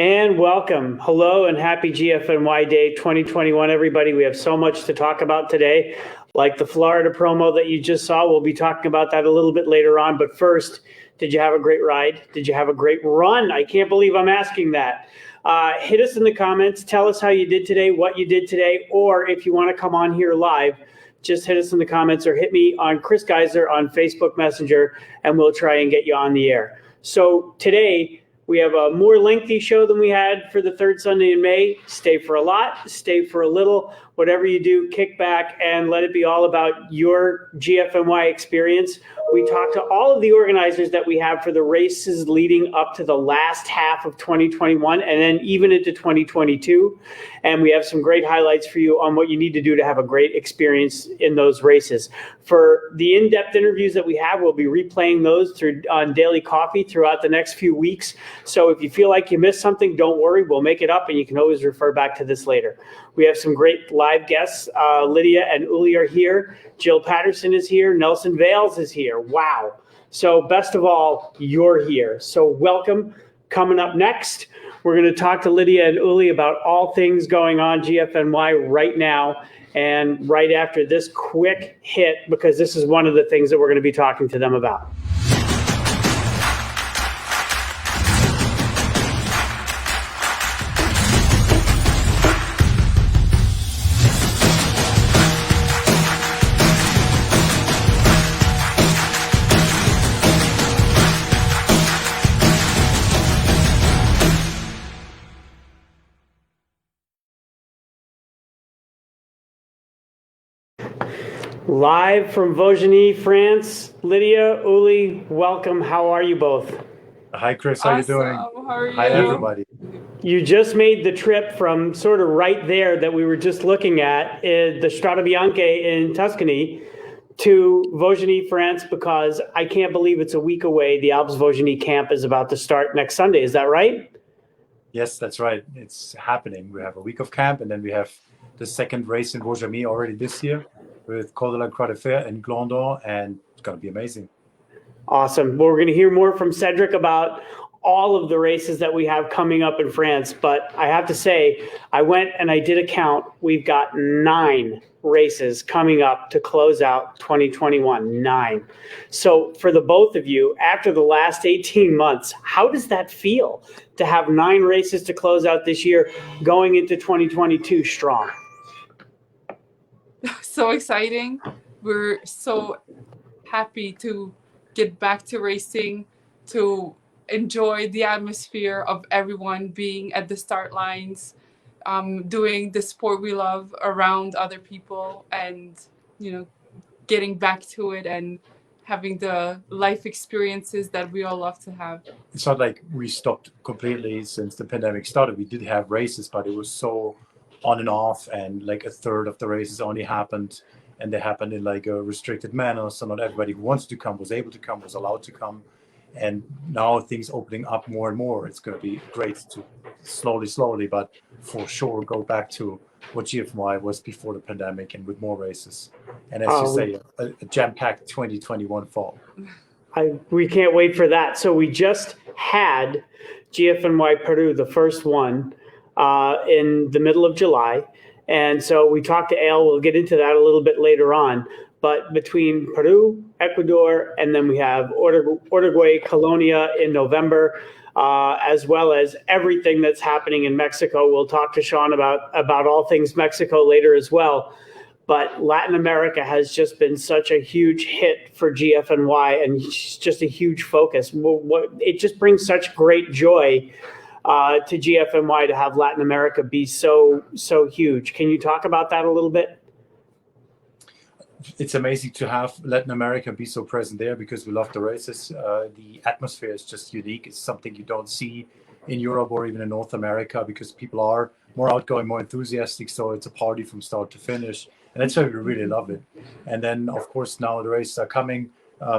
And welcome. Hello and happy GFNY Day 2021, everybody. We have so much to talk about today. Like the Florida promo that you just saw, we'll be talking about that a little bit later on. But first, did you have a great ride? Did you have a great run? I can't believe I'm asking that. Hit us in the comments. Tell us how you did today, what you did today, or if you want to come on here live, just hit us in the comments or hit me on Chris Geiser on Facebook Messenger, and we'll try and get you on the air. So today, we have a more lengthy show than we had for the third Sunday in May. Stay for a lot, stay for a little. Whatever you do, kick back and let it be all about your GFNY experience. We talked to all of the organizers that we have for the races leading up to the last half of 2021 and then even into 2022. And we have some great highlights for you on what you need to do to have a great experience in those races. For the in-depth interviews that we have, we'll be replaying those on Daily Coffee throughout the next few weeks. So if you feel like you missed something, don't worry, we'll make it up and you can always refer back to this later. We have some great live guests. Lydia and Uli are here. Jill Patterson is here. Nelson Vales is here. Wow. So best of all, you're here. So welcome. Coming up next, we're going to talk to Lydia and Uli about all things going on GFNY right now and right after this quick hit, because this is one of the things that we're going to be talking to them about. Live from Vaugeny, France, Lydia, Uli, welcome. How are you both? Hi, Chris. How are you doing? How are you? Hi, everybody. You just made the trip from sort of right there that we were just looking at, the Strade Bianche in Tuscany, to Vaugeny, France, because I can't believe it's a week away. The Alps Vaugeny camp is about to start next Sunday. Is that right? Yes, that's right. It's happening. We have a week of camp, and then we have the second race in Vaugeny already this year with Col de la Croix de Fer and Glandon, and it's going to be amazing. Awesome. Well, we're going to hear more from Cedric about all of the races that we have coming up in France. But I have to say, I went and I did a count. We've got 9 races coming up to close out 2021. 9. So for the both of you, after the last 18 months, how does that feel to have 9 races to close out this year going into 2022 strong? So exciting. We're so happy to get back to racing, to enjoy the atmosphere of everyone being at the start lines, doing the sport we love around other people, and getting back to it and having the life experiences that we all love to have. It's not like we stopped completely since the pandemic started. We did have races, but it was so on and off, and like a third of the races only happened, and they happened in like a restricted manner. So not everybody who wants to come was able to come, was allowed to come. And now things opening up more and more. It's going to be great to slowly, but for sure go back to what GFNY was before the pandemic and with more races. And as you say, a jam-packed 2021 fall. We can't wait for that. So we just had GFNY Peru, the first one, in the middle of July. And so we talked to Al. We'll get into that a little bit later on. But between Peru, Ecuador, and then we have Uruguay, Colonia in November, as well as everything that's happening in Mexico. We'll talk to Sean about all things Mexico later as well. But Latin America has just been such a huge hit for GFNY, and it's just a huge focus. It just brings such great joy to GFNY to have Latin America be so huge. Can you talk about that a little bit? It's amazing to have Latin America be so present there because we love the races. The atmosphere is just unique. It's something you don't see in Europe or even in North America because people are more outgoing, more enthusiastic. So it's a party from start to finish. And that's why we really love it. And then, of course, now the races are coming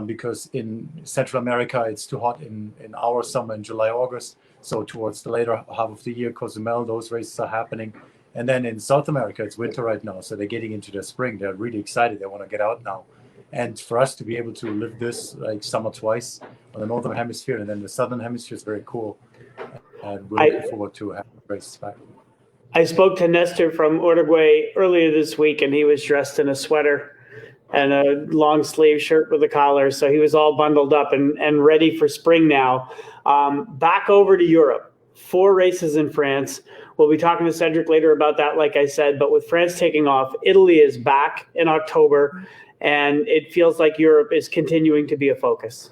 because in Central America, it's too hot in our summer in July, August. So towards the later half of the year, Cozumel, those races are happening. And then in South America, it's winter right now. So they're getting into the spring. They're really excited. They want to get out now. And for us to be able to live this like summer twice on the Northern Hemisphere and then the Southern Hemisphere is very cool. and we're looking forward to having the races back. I spoke to Nestor from Uruguay earlier this week, and he was dressed in a sweater and a long sleeve shirt with a collar. So he was all bundled up and ready for spring now. Back over to Europe, 4 races in France. We'll be talking to Cedric later about that, like I said, but with France taking off, Italy is back in October, and it feels like Europe is continuing to be a focus.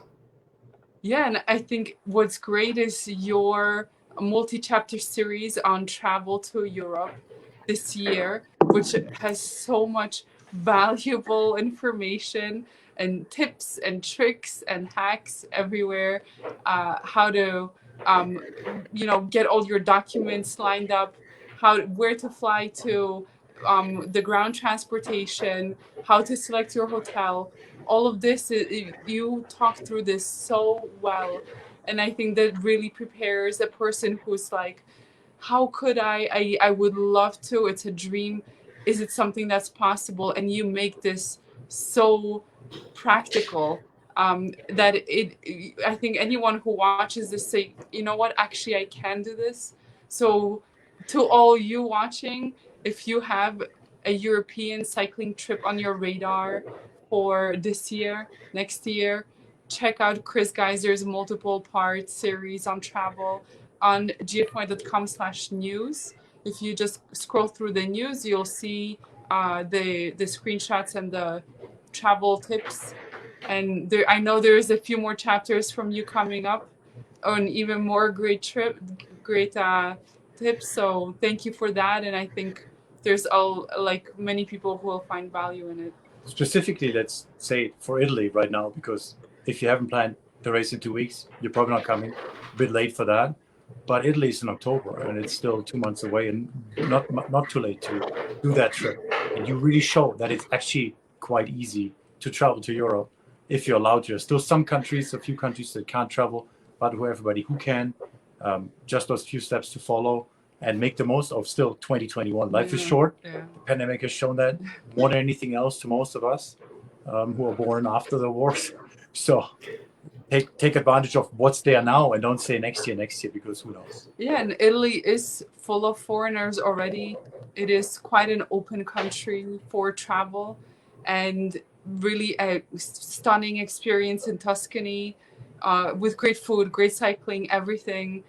Yeah, and I think what's great is your multi-chapter series on travel to Europe this year, which has so much valuable information and tips and tricks and hacks everywhere. How to, get all your documents lined up, where to fly to, the ground transportation, how to select your hotel. All of this, you talk through this so well. And I think that really prepares a person who's like, how could I would love to, it's a dream. Is it something that's possible? And you make this so practical, that I think anyone who watches this say, you know what, actually I can do this. So to all you watching, if you have a European cycling trip on your radar for this year, next year, check out Chris Geiser's multiple part series on travel on gfny.com/news. If you just scroll through the news, you'll see the screenshots and the travel tips. And I know there's a few more chapters from you coming up on even more great tips. So thank you for that. And I think there's many people who will find value in it. Specifically, let's say for Italy right now, because if you haven't planned the race in 2 weeks, you're probably not coming. A bit late for that. But Italy is in October, and it's still 2 months away, and not too late to do that trip. And you really show that it's actually quite easy to travel to Europe if you're allowed to. There's still a few countries that can't travel, but everybody who can, just those few steps to follow and make the most of still 2021. Life is short. Yeah. The pandemic has shown that more than anything else to most of us who are born after the wars. So take advantage of what's there now and don't say next year, because who knows? Yeah, and Italy is full of foreigners already. It is quite an open country for travel, and really a stunning experience in Tuscany, with great food, great cycling, everything.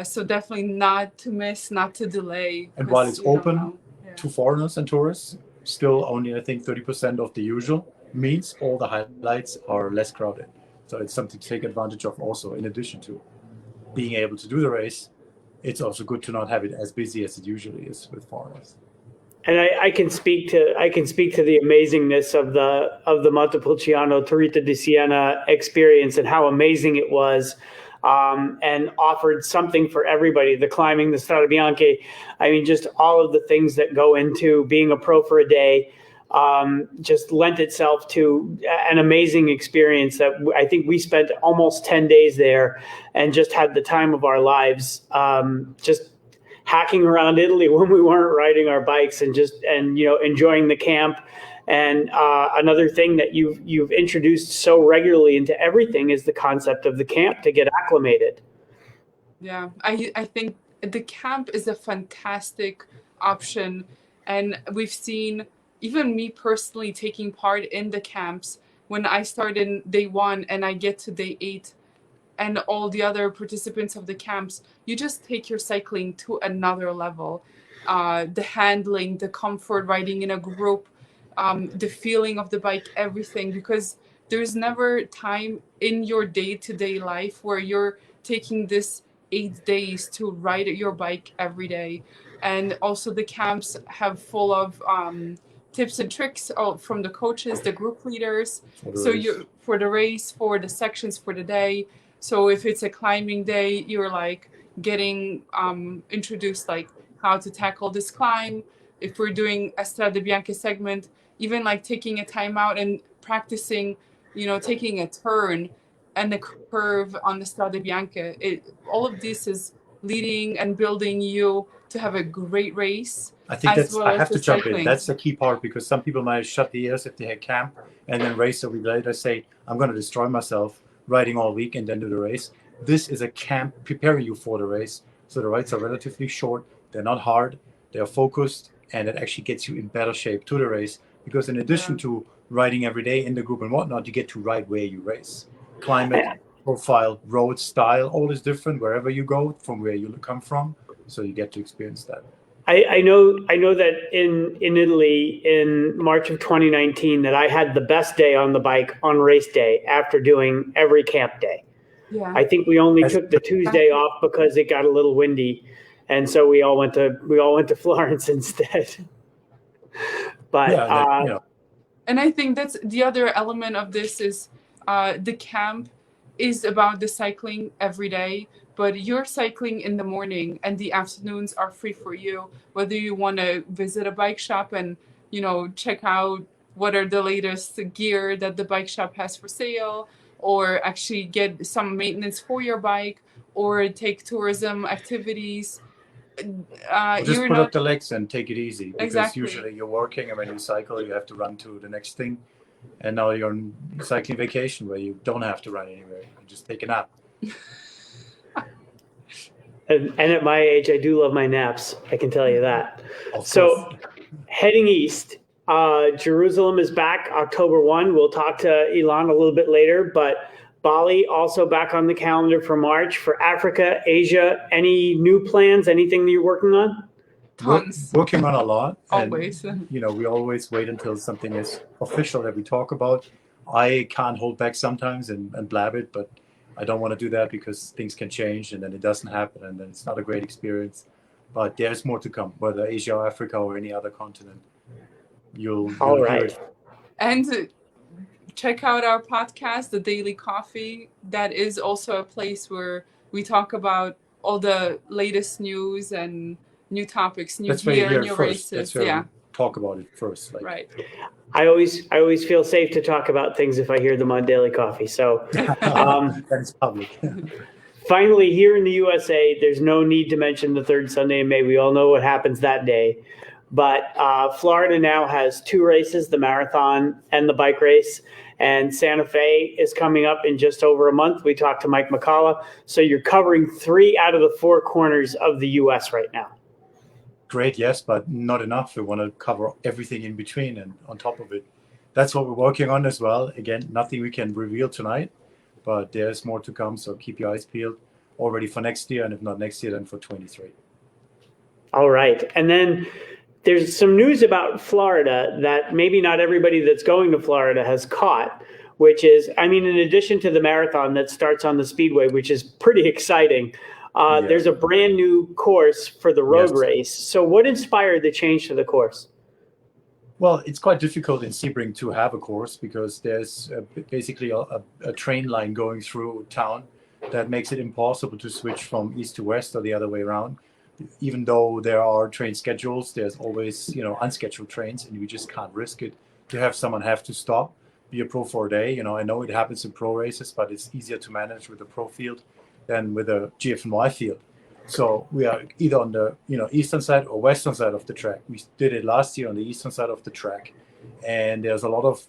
So definitely not to miss, not to delay. And while it's open to foreigners and tourists, still only I think 30% of the usual means all the highlights are less crowded. So it's something to take advantage of also. In addition to being able to do the race, it's also good to not have it as busy as it usually is with foreigners. And I can speak to the amazingness of the Montepulciano Torrita di Siena experience and how amazing it was, and offered something for everybody. The climbing, the Strade Bianche, I mean, just all of the things that go into being a pro for a day, just lent itself to an amazing experience that I think we spent almost 10 days there and just had the time of our lives, just hacking around Italy when we weren't riding our bikes and enjoying the camp. And another thing that you've introduced so regularly into everything is the concept of the camp to get acclimated. Yeah, I think the camp is a fantastic option. And we've seen, even me personally, taking part in the camps. When I start in day 1 and I get to day 8, and all the other participants of the camps, you just take your cycling to another level. The handling, the comfort, riding in a group, the feeling of the bike, everything, because there's never time in your day-to-day life where you're taking this 8 days to ride your bike every day. And also the camps have full of tips and tricks from the coaches, the group leaders. For the race, for the sections, for the day. So if it's a climbing day, you're like getting introduced like how to tackle this climb. If we're doing a Strade Bianche segment, even like taking a time out and practicing, taking a turn and the curve on the Strade Bianche. All of this is leading and building you to have a great race. I think I have to jump in. That's the key part, because some people might shut the ears if they had camp and then race a week later, say, I'm going to destroy myself riding all week and then do the race. This is a camp preparing you for the race, So the rides are relatively short. They're not hard. They're focused, and it actually gets you in better shape to the race because in addition to riding every day in the group and whatnot, you get to ride where you race. Climate, profile, road, style, all is different wherever you go from where you come from. So you get to experience that. I know that in Italy in March of 2019 that I had the best day on the bike on race day after doing every camp day. Yeah. I think we only took the Tuesday off because it got a little windy, and so we all went to Florence instead. But yeah, and I think that's the other element of this is the camp is about the cycling every day, but you're cycling in the morning and the afternoons are free for you, whether you want to visit a bike shop and, check out what are the latest gear that the bike shop has for sale, or actually get some maintenance for your bike, or take tourism activities. just You're put not up the legs and take it easy because Exactly. usually you're working and when you cycle, you have to run to the next thing. And now you're on cycling vacation where you don't have to run anywhere. You can just take a nap. and at my age, I do love my naps. I can tell you that. Of So course. heading east, Jerusalem is back October 1. We'll talk to Elon a little bit later, but Bali also back on the calendar for March. For Africa, Asia, any new plans, anything that you're working on? tons. Working on a lot. Always. And, we always wait until something is official that we talk about. I can't hold back sometimes and blab it, but I don't want to do that because things can change and then it doesn't happen and then it's not a great experience. But there's more to come, whether Asia or Africa or any other continent. You'll All hear right. it. And check out our podcast, The Daily Coffee. That is also a place where we talk about all the latest news and new topics, new That's where you gear, hear new it first. races. That's where we talk about it first. Right. I always feel safe to talk about things if I hear them on Daily Coffee. So That is public. finally, here in the USA, there's no need to mention the third Sunday in May. We all know what happens that day. But Florida now has two races, the marathon and the bike race. And Santa Fe is coming up in just over a month. We talked to Mike McCullough. So you're covering 3 out of the 4 corners of the U.S. right now. Great, yes, but not enough. We want to cover everything in between and on top of it. That's what we're working on as well. Again, nothing we can reveal tonight, but there's more to come. So keep your eyes peeled already for next year. And if not next year, then for 23. All right. And then there's some news about Florida that maybe not everybody that's going to Florida has caught, which is, in addition to the marathon that starts on the Speedway, which is pretty exciting, Yes. there's a brand new course for the road Yes. race. So what inspired the change to the course? Well, it's quite difficult in Sebring to have a course because there's basically a train line going through town that makes it impossible to switch from east to west or the other way around. Even though there are train schedules, there's always, unscheduled trains, and we just can't risk it to have someone have to stop, be a pro for a day. I know it happens in pro races, but it's easier to manage with a pro field than with a GFNY field. So we are either on the eastern side or western side of the track. We did it last year on the eastern side of the track, and there's a lot of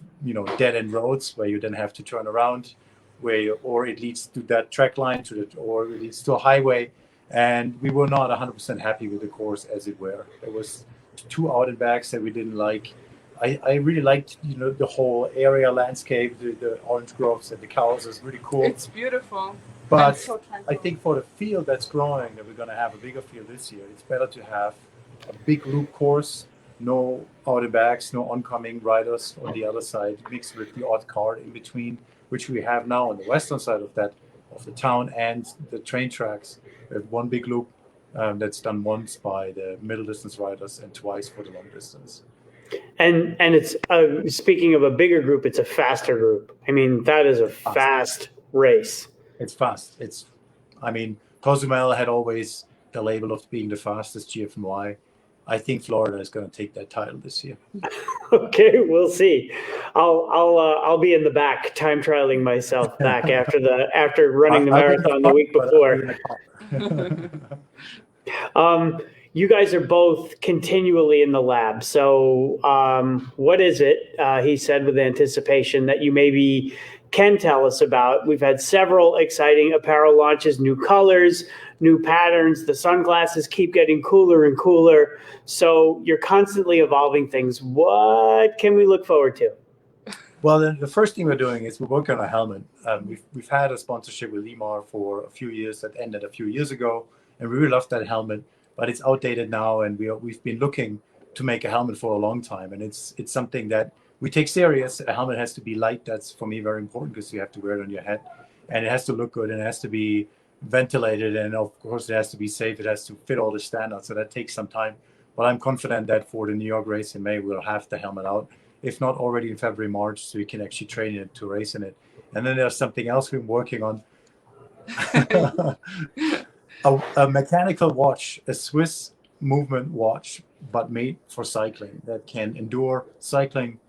dead end roads where you then have to turn around, or it leads to that track line or it leads to a highway. And we were not 100% happy with the course as it were. There was 2 out and backs that we didn't like. I really liked the whole area landscape, the orange groves and the cows is really cool. It's beautiful. But And so tranquil. I think for the field that's growing, that we're going to have a bigger field this year, it's better to have a big loop course, no out and backs, no oncoming riders on the other side, mixed with the odd car in between, which we have now on the western side of the town and the train tracks. We have one big loop that's done once by the middle distance riders and twice for the long distance. And it's speaking of a bigger group, it's a faster group. That is a fast race. It's fast. Cozumel had always the label of being the fastest GFNY. I think Florida is going to take that title this year. Okay, we'll see. I'll be in the back time trialing myself back after running the marathon the week before. You guys are both continually in the lab. So what is it, he said with anticipation, that you maybe can tell us about? We've had several exciting apparel launches, new colors, new patterns. The sunglasses keep getting cooler and cooler. So you're constantly evolving things. What can we look forward to? Well, then the first thing we're doing is we're working on a helmet. We've had a sponsorship with Limar for a few years that ended a few years ago, and we really love that helmet, but it's outdated now, and we've been looking to make a helmet for a long time, and it's something that we take serious. A helmet has to be light. That's for me very important because you have to wear it on your head, and it has to look good, and it has to be ventilated, and of course it has to be safe. It has to fit all the standards, so that takes some time. But I'm confident that for the New York race in May, we'll have the helmet out, if not already in February, March, so you can actually train it to race in it. And then there's something else we've been working on. a mechanical watch, a Swiss movement watch, but made for cycling that can endure cycling,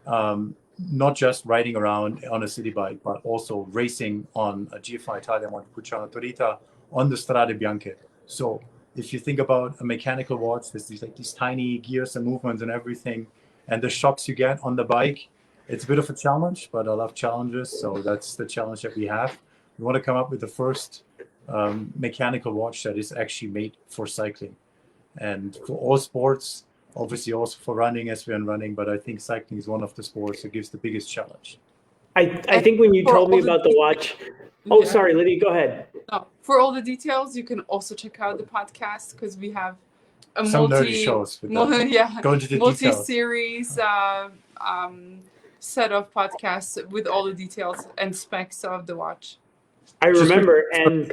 not just riding around on a city bike, but also racing on a GFNY Italia Montepulciano Torita on the Strade Bianche. So if you think about a mechanical watch, there's these tiny gears and movements and everything, and the shocks you get on the bike, it's a bit of a challenge, but I love challenges. So that's the challenge that we have. We want to come up with the first mechanical watch that is actually made for cycling. And for all sports, obviously also for running as we're running, but I think cycling is one of the sports that gives the biggest challenge. I think when you told me about the watch, sorry, Lydia, go ahead. No, for all the details, you can also check out the podcast because we have a Some nerdy shows with that. Go into the multi-series set of podcasts with all the details and specs of the watch. I remember, and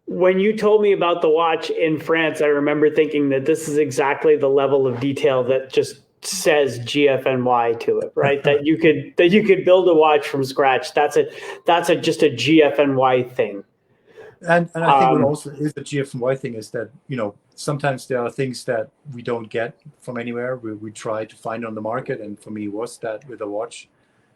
when you told me about the watch in France, I remember thinking that this is exactly the level of detail that just says GFNY to it, right? that you could build a watch from scratch. That's just a GFNY thing. And I think what also is the GFNY thing is that, sometimes there are things that we don't get from anywhere. We try to find on the market. And for me, was that with a watch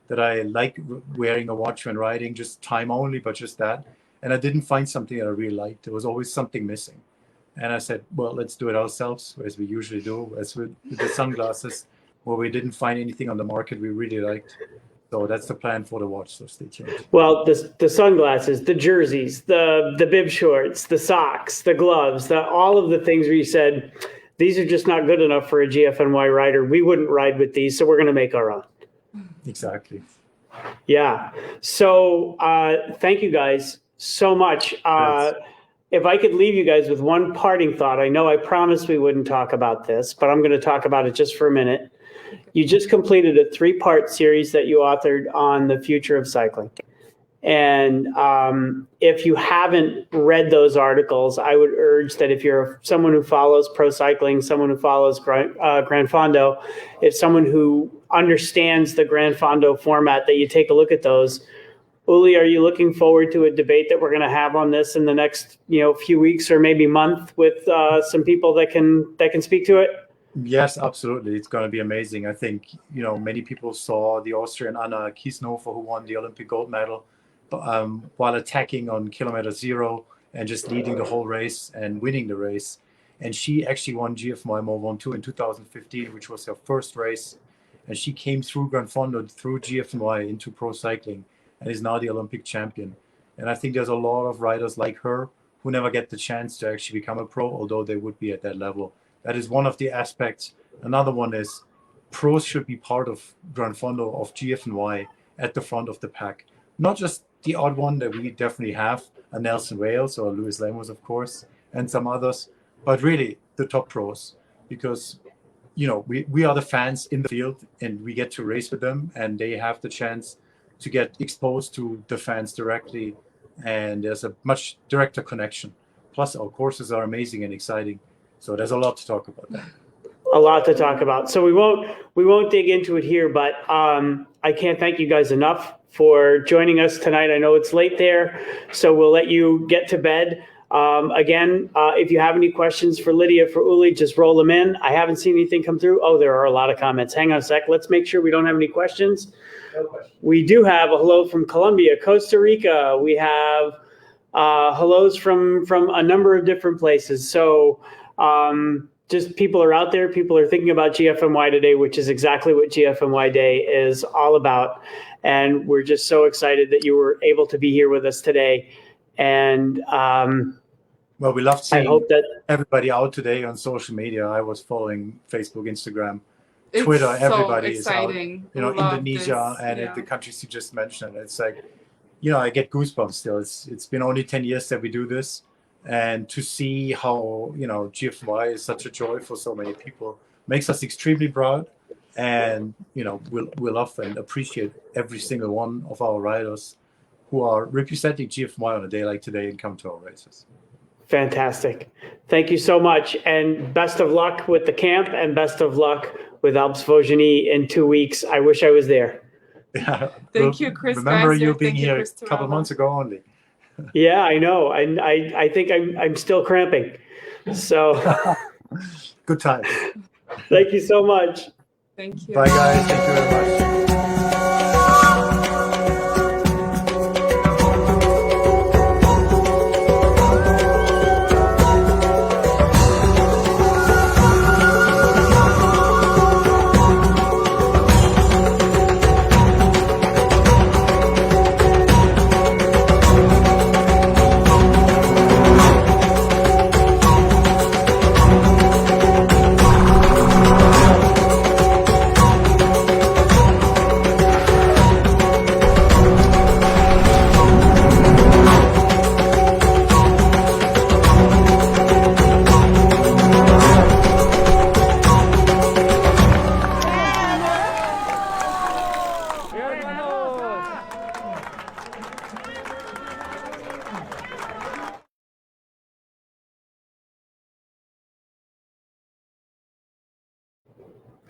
that I like wearing a watch when riding, just time only, but just that. And I didn't find something that I really liked. There was always something missing. And I said, well, let's do it ourselves, as we usually do, as with the sunglasses, where we didn't find anything on the market we really liked. So that's the plan for the watch, so stay tuned. Well, the sunglasses, the jerseys, the bib shorts, the socks, the gloves, all of the things where you said, these are just not good enough for a GFNY rider. We wouldn't ride with these, so we're going to make our own. Exactly. Yeah. So thank you guys so much. If I could leave you guys with one parting thought, I know I promised we wouldn't talk about this, but I'm going to talk about it just for a minute. You just completed a 3-part series that you authored on the future of cycling. And if you haven't read those articles, I would urge that if you're someone who follows pro cycling, someone who follows Gran Fondo, if someone who understands the Gran Fondo format, that you take a look at those. Uli, are you looking forward to a debate that we're going to have on this in the next few weeks or maybe month with some people that can speak to it? Yes, absolutely. It's going to be amazing. I think, many people saw the Austrian Anna Kiesnofer, who won the Olympic gold medal, while attacking on kilometer 0 and just leading the whole race and winning the race. And she actually won GFNY Mont Ventoux in 2015, which was her first race. And she came through Gran Fondo, through GFNY into pro cycling, and is now the Olympic champion. And I think there's a lot of riders like her who never get the chance to actually become a pro, although they would be at that level. That is one of the aspects. Another one is pros should be part of Gran Fondo, of GFNY, at the front of the pack. Not just the odd one that we definitely have, a Nelson Wales or Lewis Lemos, of course, and some others, but really the top pros, because we are the fans in the field and we get to race with them, and they have the chance to get exposed to the fans directly, and there's a much directer connection. Plus, our courses are amazing and exciting. So there's a lot to talk about there. A lot to talk about. So we won't dig into it here, but I can't thank you guys enough for joining us tonight. I know it's late there, so we'll let you get to bed. Again, if you have any questions for Lydia, for Uli, just roll them in. I haven't seen anything come through. Oh, there are a lot of comments. Hang on a sec. Let's make sure we don't have any questions. No questions. We do have a hello from Colombia, Costa Rica. We have hellos from a number of different places. So just people are out there. People are thinking about GFNY today, which is exactly what GFNY Day is all about. And we're just so excited that you were able to be here with us today. And Well, we love I seeing hope that everybody out today on social media. I was following Facebook, Instagram, It's Twitter. so Everybody is out. exciting. You know, Love Indonesia this. and Yeah. the countries you just mentioned. It's like, you know, I get goosebumps still. It's been only 10 years that we do this, and to see how, you know, GFY is such a joy for so many people makes us extremely proud. And, you know, we'll love and appreciate every single one of our riders who are representing GFY on a day like today and come to our races. fantastic. Thank you so much, and best of luck with the camp, and best of luck with Alps Vaugeny in 2 weeks. I wish I was there. Yeah. Thank you, Chris Remember Geiser. you being Thank you, here Chris a couple Torello. months ago only. Yeah, I know. I think I'm still cramping. So Good times. thank you so much. Thank you. Bye, guys. Thank you very much.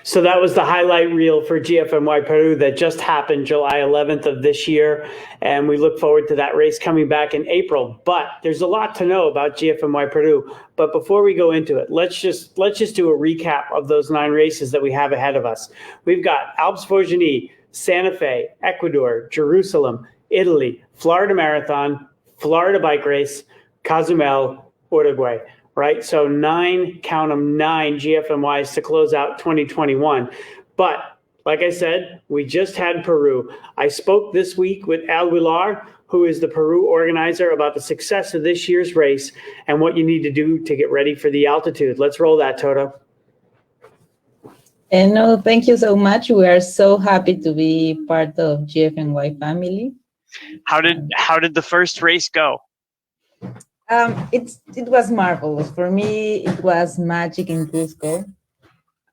So that was the highlight reel for GFNY Peru that just happened July 11th of this year. And we look forward to that race coming back in April. But there's a lot to know about GFNY Peru. But before we go into it, let's just do a recap of those 9 races that we have ahead of us. We've got Alps Vaugeny, Santa Fe, Ecuador, Jerusalem, Italy, Florida Marathon, Florida Bike Race, Cozumel, Uruguay. Right? So 9, count them, 9 GFNYs to close out 2021. But like I said, we just had Peru. I spoke this week with Aguilar, who is the Peru organizer, about the success of this year's race and what you need to do to get ready for the altitude. Let's roll that, Toto. And no, thank you so much. We are so happy to be part of GFNY family. How did the first race go? It was marvelous. For me, it was magic in Cusco.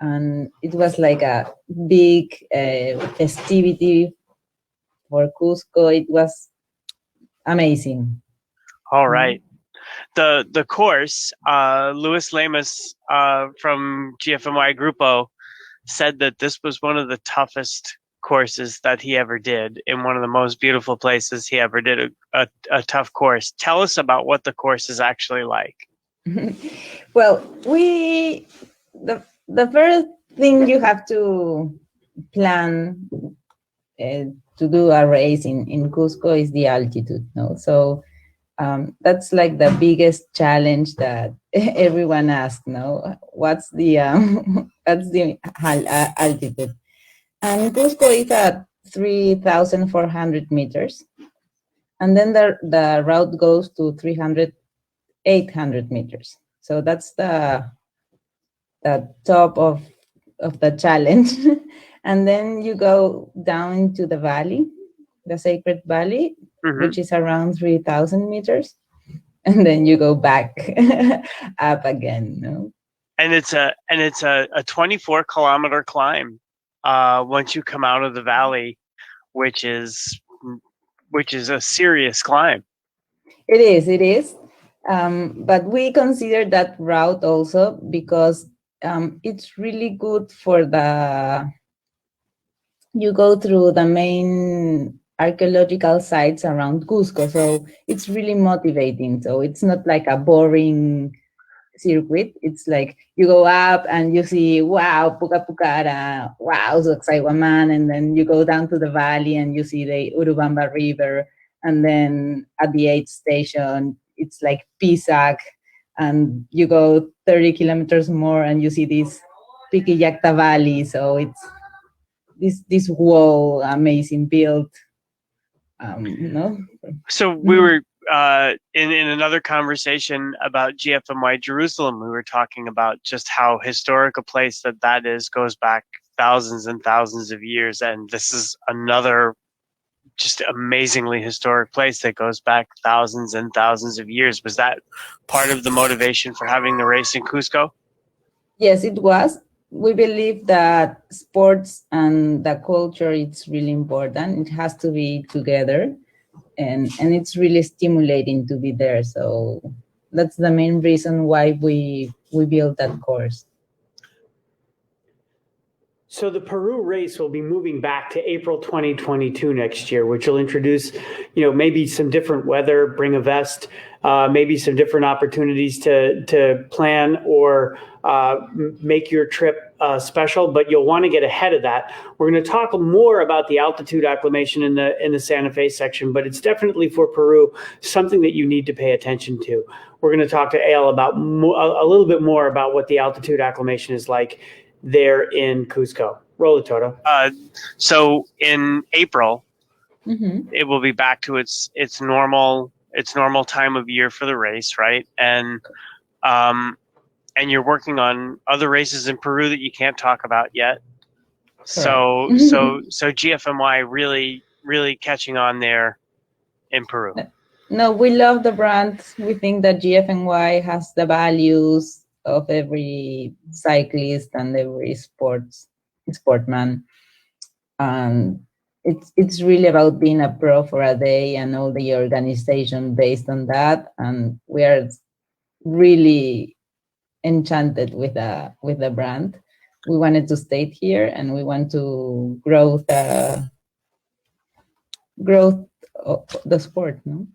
And it was like a big festivity for Cusco. It was amazing. All right. The course, Luis Lemus from GFNY Grupo said that this was one of the toughest courses that he ever did, in one of the most beautiful places he ever did a tough course. Tell us about what the course is actually like. Well, the first thing you have to plan to do a race in Cusco is the altitude. No, so that's like the biggest challenge that everyone asks. No, what's the altitude? And Cusco is at 3,400 meters, and then the route goes to 800 meters. So that's the top of the challenge. And then you go down to the valley, the Sacred Valley, which is around 3,000 meters. And then you go back up again. No? And it's a 24-kilometer climb once you come out of the valley, which is a serious climb. It is. But we consider that route also because it's really good for you go through the main archaeological sites around Cusco. So it's really motivating. So it's not like a boring circuit. It's like you go up and you see, wow, Puca Pucara, wow, Sacsayhuaman, and then you go down to the valley and you see the Urubamba River. And then at the 8th station, it's like Pisac, and you go 30 kilometers more and you see this Piquillacta Valley. So it's this wall, amazing build. No? So we in another conversation about GFNY Jerusalem, we were talking about just how historic a place that is, goes back thousands and thousands of years. And this is another just amazingly historic place that goes back thousands and thousands of years. Was that part of the motivation for having the race in Cusco? Yes, it was. We believe that sports and the culture, it's really important. It has to be together, and it's really stimulating to be there. So that's the main reason why we built that course. So the Peru race will be moving back to April 2022 next year, which will introduce, maybe some different weather, bring a vest, maybe some different opportunities to plan or make your trip special. But you'll want to get ahead of that. We're going to talk more about the altitude acclimation in the Santa Fe section, but it's definitely for Peru something that you need to pay attention to. We're going to talk to Ale about a little bit more about what the altitude acclimation is like there in Cusco. Roll it, Toto. So in April, Mm-hmm. it will be back to its normal time of year for the race, right? And you're working on other races in Peru that you can't talk about yet. So GFNY really catching on there in Peru. No, we love the brand. We think that GFNY has the values of every cyclist and every sportman. And it's really about being a pro for a day and all the organization based on that. And we are really enchanted with the brand. We wanted to stay here, and we want to grow the sport, no?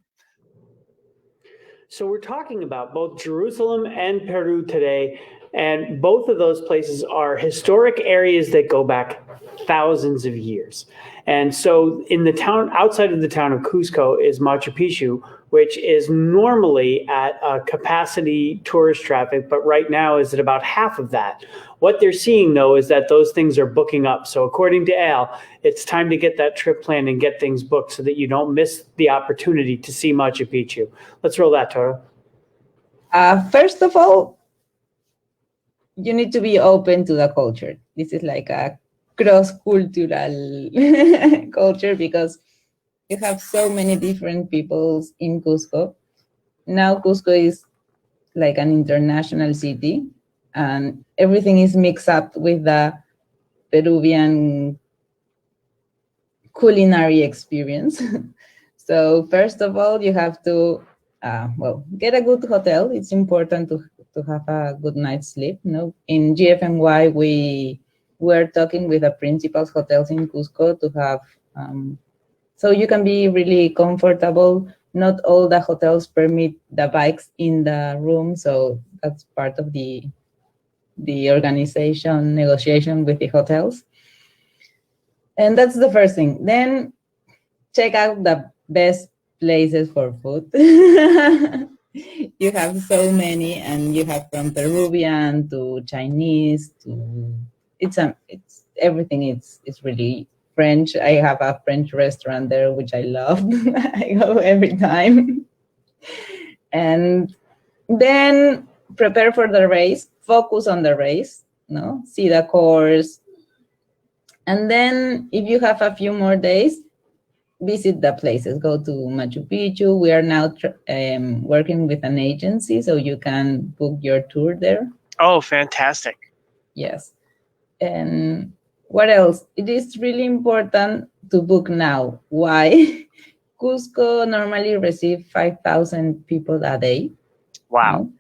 So we're talking about both Jerusalem and Peru today, and both of those places are historic areas that go back thousands of years. And so in the town, outside of the town of Cusco, is Machu Picchu, which is normally at capacity tourist traffic, but right now is at about half of that. What they're seeing, though, is that those things are booking up. So according to Al, it's time to get that trip planned and get things booked so that you don't miss the opportunity to see Machu Picchu. Let's roll that, Toto. First of all, you need to be open to the culture. This is like a cross-cultural culture because you have so many different peoples in Cusco. Now Cusco is like an international city, and everything is mixed up with the Peruvian culinary experience. So first of all, you have to get a good hotel. It's important to have a good night's sleep. No, in GFNY we were talking with the principal hotels in Cusco to have so you can be really comfortable. Not all the hotels permit the bikes in the room, so that's part of the organization negotiation with the hotels. And that's the first thing. Then check out the best places for food. You have so many, and you have from Peruvian to Chinese to it's everything. It's really French. I have a French restaurant there, which I love. I go every time. And then prepare for the race. Focus on the race. No, see the course. And then if you have a few more days, visit the places. Go to Machu Picchu. We are now working with an agency, so you can book your tour there. Oh, fantastic. Yes. And what else? It is really important to book now. Why? Cusco normally receives 5,000 people a day. Wow. No?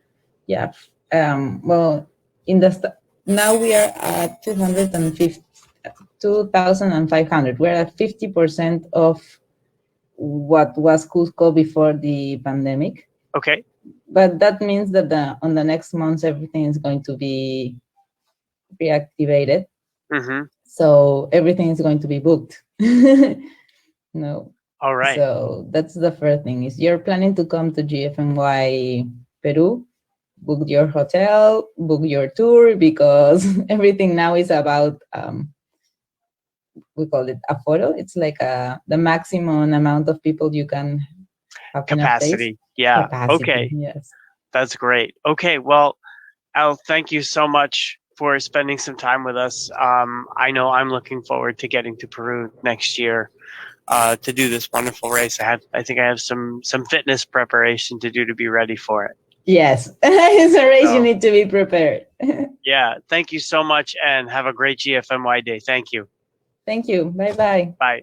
Yeah. Well, now we are at 2,500. We're at 50% of what was Cusco before the pandemic. Okay. But that means that on the next months, everything is going to be reactivated. Mm-hmm. So everything is going to be booked. No. All right. So that's the first thing. Is you're planning to come to GFNY Peru, book your hotel, book your tour, because everything now is about we call it aforo. It's like the maximum amount of people you can Have enough days? capacity. Yeah. Capacity, Okay. yes. That's great. Okay. Well, Al, thank you so much for spending some time with us. I know I'm looking forward to getting to Peru next year to do this wonderful race. I think I have some fitness preparation to do to be ready for it. Yes, it's a race you So- need to be prepared. Yeah. Thank you so much, and have a great GFNY day. Thank you. Thank you. Bye-bye. Bye.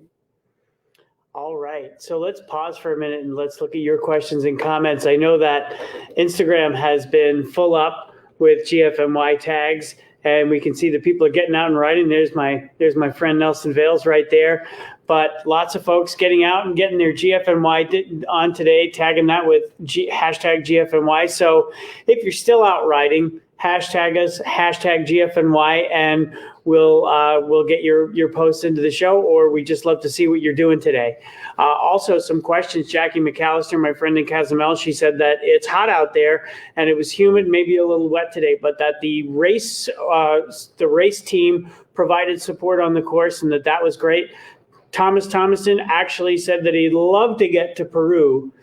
All right, so let's pause for a minute and let's look at your questions and comments. I know that Instagram has been full up with GFNY tags, and we can see that people are getting out and riding. There's my friend Nelson Vales right there. But lots of folks getting out and getting their GFNY on today, tagging that with hashtag GFNY. So if you're still out riding, hashtag us, hashtag GFNY, and we'll get your posts into the show, or we just love to see what you're doing today. Also, some questions. Jackie McAllister, my friend in Cozumel, she said that it's hot out there and it was humid, maybe a little wet today, but that the race team provided support on the course and that was great. Thomas Thomason actually said that he'd love to get to Peru,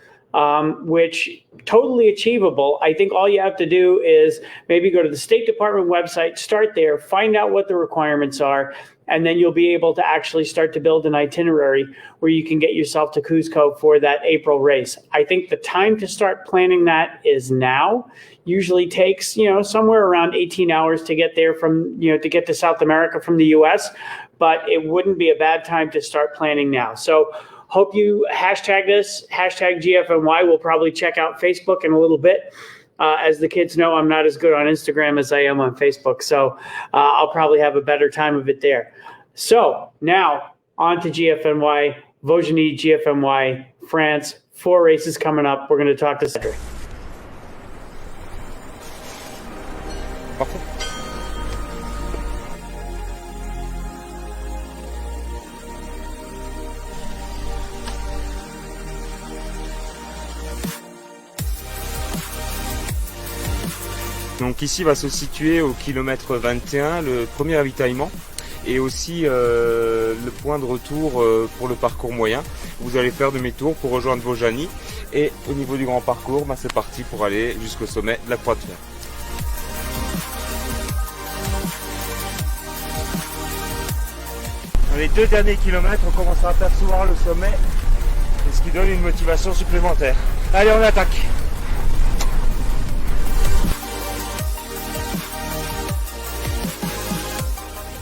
which totally achievable. I think all you have to do is maybe go to the State Department website, start there, find out what the requirements are, and then you'll be able to actually start to build an itinerary where you can get yourself to Cuzco for that April race. I think the time to start planning that is now. Usually takes, somewhere around 18 hours to get there to get to South America from the US, but it wouldn't be a bad time to start planning now. So hope you hashtag us, hashtag GFNY. We'll probably check out Facebook in a little bit. As the kids know, I'm not as good on Instagram as I am on Facebook, so I'll probably have a better time of it there. So now on to GFNY, Vaujany, GFNY, France, 4 races coming up. We're going to talk to Cedric. Parfait. Donc ici va se situer au kilomètre 21 le premier ravitaillement et aussi le point de retour pour le parcours moyen. Vous allez faire demi-tour pour rejoindre Vaujany et au niveau du grand parcours, c'est parti pour aller jusqu'au sommet de la Croix de Fer. Dans les 2 derniers kilomètres, on commence à apercevoir le sommet, ce qui donne une motivation supplémentaire. Allez, on attaque!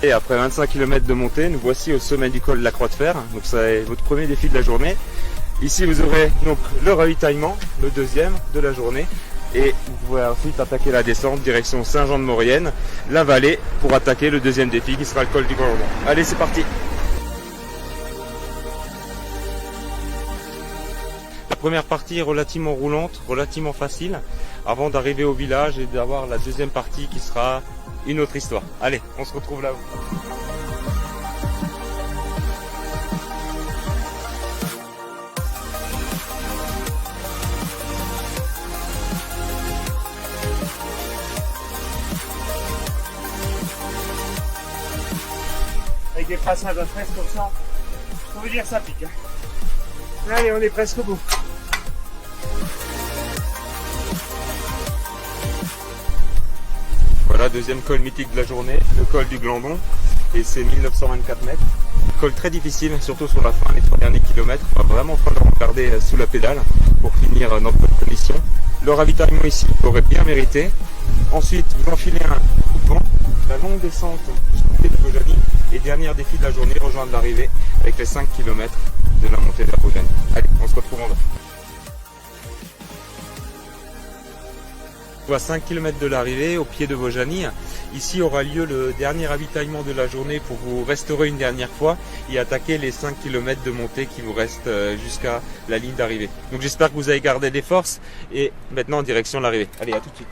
Et après 25 km de montée, nous voici au sommet du col de la Croix de Fer. Donc c'est votre premier défi de la journée. Ici vous aurez donc le ravitaillement, le deuxième de la journée. Et vous pouvez ensuite attaquer la descente direction Saint-Jean-de-Maurienne, la vallée, pour attaquer le deuxième défi qui sera le col du Grand. Allez, c'est parti! La première partie est relativement roulante, relativement facile, avant d'arriver au village et d'avoir la deuxième partie qui sera une autre histoire. Allez, on se retrouve là-haut. Avec des passages à fraise comme ça, on veut dire ça pique. Allez, on est presque au bout. Voilà, deuxième col mythique de la journée, le col du Glandon, et c'est 1924 mètres. Col très difficile, surtout sur la fin, les 3 derniers kilomètres. On va vraiment falloir regarder sous la pédale pour finir notre mission. Le ravitaillement ici aurait bien mérité. Ensuite, vous enfilez un coup de vent, la longue descente jusqu'au pied de Vaujany, et dernier défi de la journée, rejoindre l'arrivée avec les 5 km de la montée vers Vaujany. Allez, on se retrouve en bas. À 5 km de l'arrivée, au pied de Vaujany, ici aura lieu le dernier ravitaillement de la journée pour vous restaurer une dernière fois et attaquer les 5 km de montée qui vous restent jusqu'à la ligne d'arrivée. Donc j'espère que vous avez gardé des forces et maintenant en direction de l'arrivée. Allez, à tout de suite.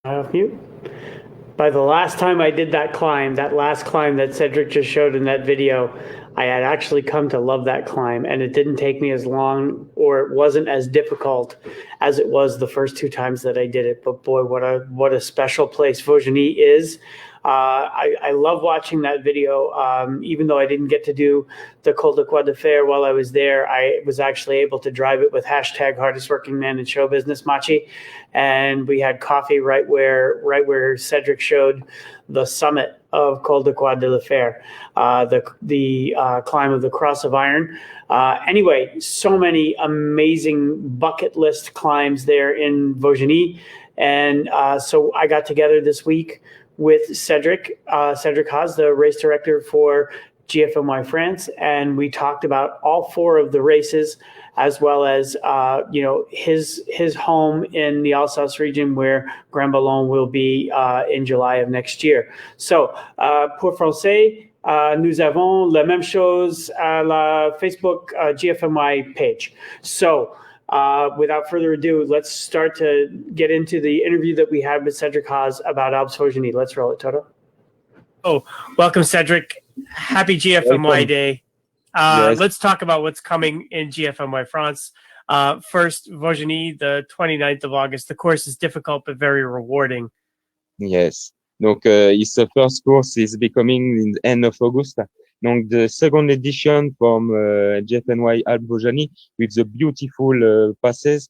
Off mute. by the last time I did that climb, that last climb that Cedric just showed in that video, I had actually come to love that climb, and it didn't take me as long, or it wasn't as difficult as it was the first 2 times that I did it. But boy, what a special place Vaujany is. I love watching that video. Even though I didn't get to do the Col de Croix de Fer while I was there, I was actually able to drive it with hashtag hardest working man in show business, Machi. And we had coffee right where Cedric showed the summit of Col de Croix de la Fer, the climb of the Cross of Iron. Anyway, so many amazing bucket list climbs there in Vaujany. And so I got together this week with Cedric Haas, the race director for GFNY France, and we talked about all 4 of the races, as well as his home in the Alsace region, where Grand Ballon will be in July of next year. So, pour français, nous avons la même chose à la Facebook GFNY page. So, without further ado, let's start to get into the interview that we had with Cedric Haas about Alpes Vaujany. Let's roll it, Toto. Oh, welcome, Cedric. Happy GFNY Welcome. Day. Yes. Let's talk about what's coming in GFNY France. First, Vaujany, the 29th of August. The course is difficult but very rewarding. Yes. Donc, his first course is becoming in the end of August. Donc, the second edition from GFNY Alpes Vaujany with the beautiful passes.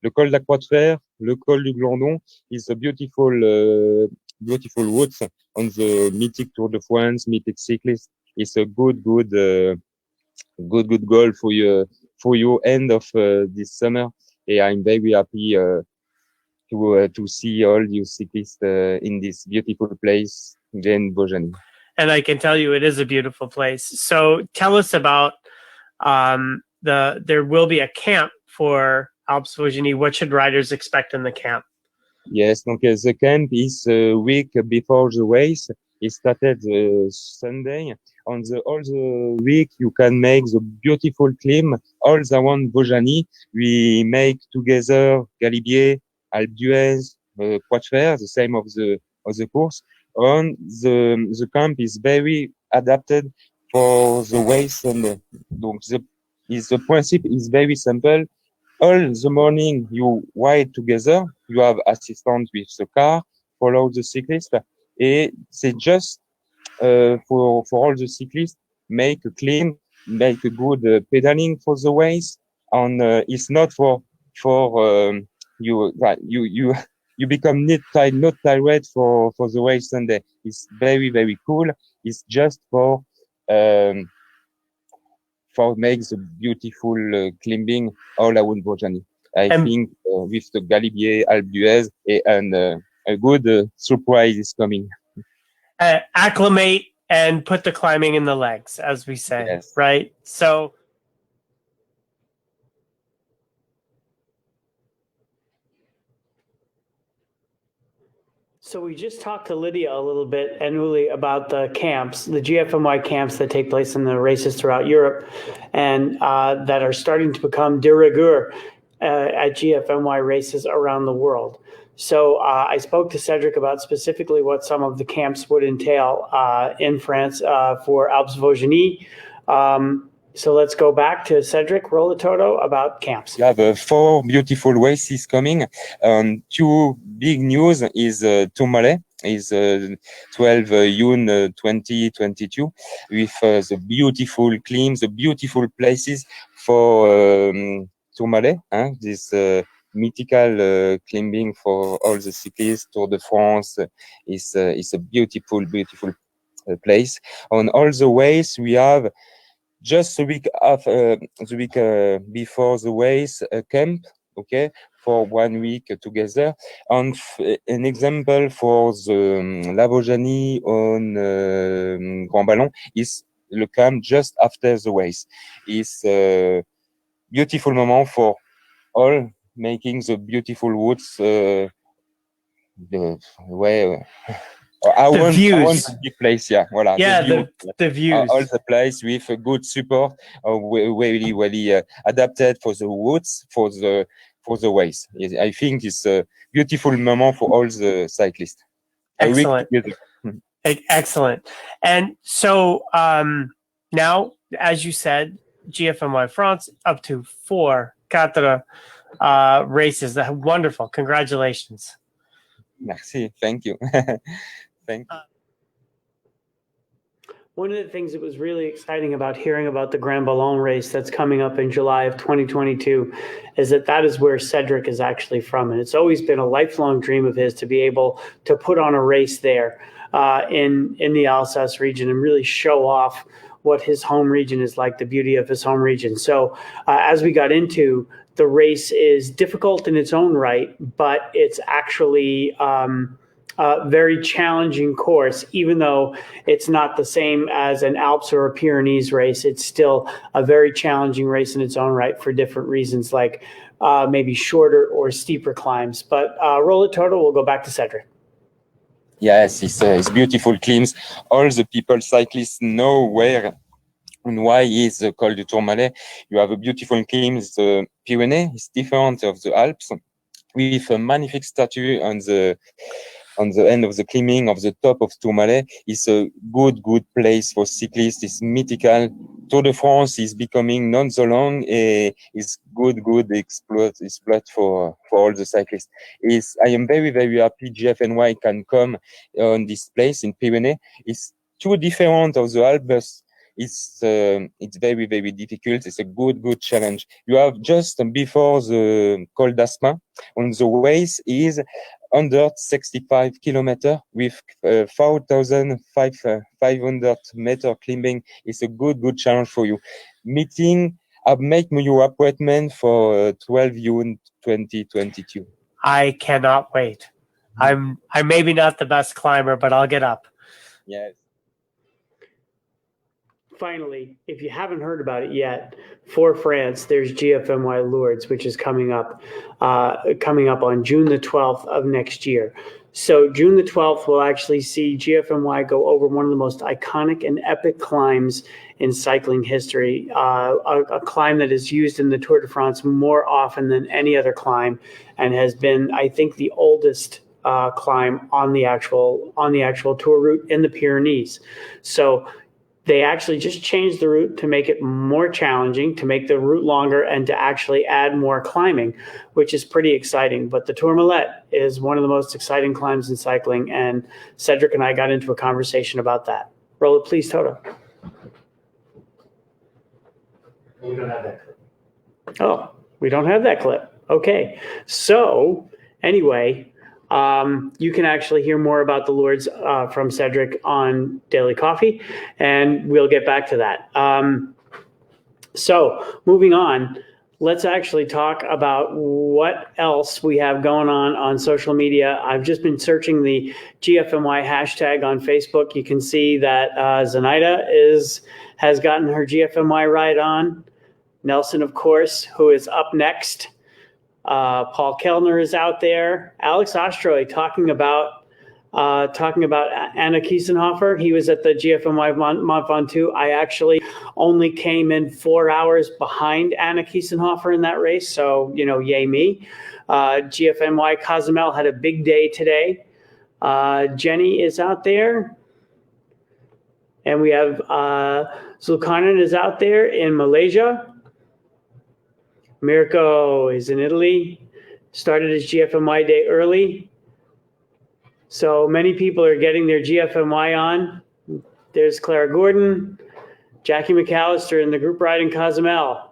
Le Col de la Croix de Fer, le Col du Glandon is a beautiful route on the mythic Tour de France, mythic cyclist. It's a good goal for you end of this summer. And I'm very happy to see all you cyclists in this beautiful place, in Vaujany. And I can tell you it is a beautiful place. So tell us about there will be a camp for Alpes Vaujany. What should riders expect in the camp? Yes, donc the camp is a week before the race. It started Sunday. On all the week, you can make the beautiful climb all around Vaujany. We make together Galibier, Alpe d'Huez, Croix de Fer, the same of the course. And the camp is very adapted for the race Sunday. Donc the principle is very simple. All the morning you ride together. You have assistance with the car, follow the cyclist. Et c'est just for all the cyclists make a clean, make a good pedaling for the race. And it's not for you become not tired for the race Sunday. It's very, very cool. It's just for make the beautiful climbing all around Vaujany. I think with the Galibier, Alpe d'Huez, and a good surprise is coming. Acclimate and put the climbing in the legs, as we say, yes. Right? So we just talked to Lydia a little bit and Uli about the camps, the GFNY camps that take place in the races throughout Europe, and that are starting to become de rigueur at GFNY races around the world. So I spoke to Cedric about specifically what some of the camps would entail in France for Alpes Vaujany. So let's go back to Cedric Rolatoto about camps. You have 4 beautiful races coming. 2 big news is Tourmalet is 12 June 2022 with the beautiful climbs, the beautiful places for Tourmalet. This mythical climbing for all the cyclists. Tour de France is a beautiful place. On all the ways we have. Just the week before the race, a camp, okay, for 1 week together. And an example for the La Vaujany on Grand Ballon is the camp just after the race. It's a beautiful moment for all making the beautiful routes. I want the big place, yeah. Voilà, the views. All the place with a good support, really adapted for the routes, for the race. I think it's a beautiful moment for all the cyclists. Excellent. together. Excellent. And so now, as you said, GFNY France up to 4 races. Wonderful. Congratulations. Merci. Thank you. Thank you. One of the things that was really exciting about hearing about the Grand Ballon race that's coming up in July of 2022 is that is where Cedric is actually from. And it's always been a lifelong dream of his to be able to put on a race there in the Alsace region and really show off what his home region is like, the beauty of his home region. So as we got into, the race is difficult in its own right, but it's actually very challenging course, even though it's not the same as an Alps or a Pyrenees race. It's still a very challenging race in its own right for different reasons, like maybe shorter or steeper climbs. But roll it total, we'll go back to Cedric. Yes, it's beautiful climbs. All the people, cyclists, know where and why is the Col du Tourmalet. You have a beautiful climbs. The Pyrenees is different of the Alps, with a magnificent statue on the end of the climbing of the top of Tourmalet. Is a good place for cyclists. It's mythical. Tour de France is becoming not so long. It's good exploit for all the cyclists. I am very happy GFNY can come on this place in Pyrenees. It's too different of the Alps. It's very difficult. It's a good challenge. You have just before the Col d'Asma on the ways is 165 kilometers with 4,500 meter climbing. It's a good challenge for you. Make your appointment for 12 June 2022. I cannot wait. I'm maybe not the best climber, but I'll get up. Yes. Finally, if you haven't heard about it yet, for France, there's GFNY Lourdes, which is coming up on June the 12th of next year. So June the 12th will actually see GFNY go over one of the most iconic and epic climbs in cycling history, a climb that is used in the Tour de France more often than any other climb, and has been, I think, the oldest climb on the actual tour route in the Pyrenees. So they actually just changed the route to make it more challenging, to make the route longer, and to actually add more climbing, which is pretty exciting. But the Tourmalet is one of the most exciting climbs in cycling, and Cedric and I got into a conversation about that. Roll it, please, Toto. We don't have that clip. Oh, we don't have that clip. Okay. So anyway, you can actually hear more about the Lourdes from Cedric on Daily Coffee, and we'll get back to that. So moving on, let's actually talk about what else we have going on social media. I've just been searching the GFNY hashtag on Facebook. You can see that Zenaida has gotten her GFNY ride on. Nelson, of course, who is up next. Paul Kellner is out there. Alex Ostroy talking about Anna Kiesenhofer. He was at the GFNY Mont Ventoux. I actually only came in 4 hours behind Anna Kiesenhofer in that race, so yay me. GFNY Cozumel had a big day today. Jenny is out there, and we have Zulkarnain is out there in Malaysia. Mirko is in Italy, started his GFNY day early. So many people are getting their GFNY on. There's Clara Gordon, Jackie McAllister in the group ride in Cozumel.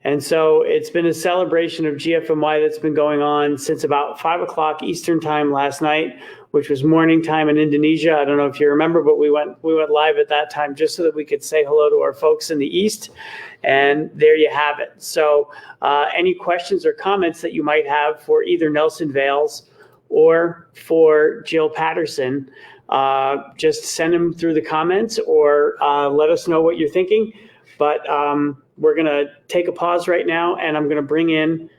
And so it's been a celebration of GFNY that's been going on since about 5 o'clock Eastern time last night, which was morning time in Indonesia. I don't know if you remember, but we went live at that time just so that we could say hello to our folks in the East. And there you have it. So any questions or comments that you might have for either Nelson Vales or for Jill Patterson, just send them through the comments or let us know what you're thinking. But we're going to take a pause right now, and I'm going to bring in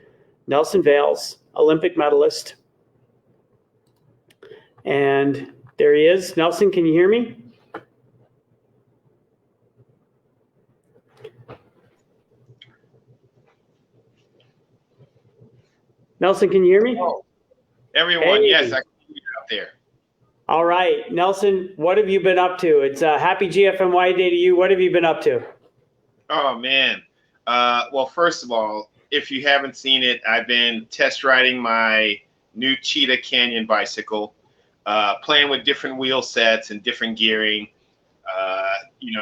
Nelson Vales, Olympic medalist. And there he is. Nelson, can you hear me? Nelson, can you hear me? Oh, everyone, hey. Yes, I can hear you out there. All right, Nelson, what have you been up to? It's a happy GFNY day to you. What have you been up to? Oh man. Well, first of all, if you haven't seen it, I've been test riding my new Cheetah Canyon bicycle, playing with different wheel sets and different gearing.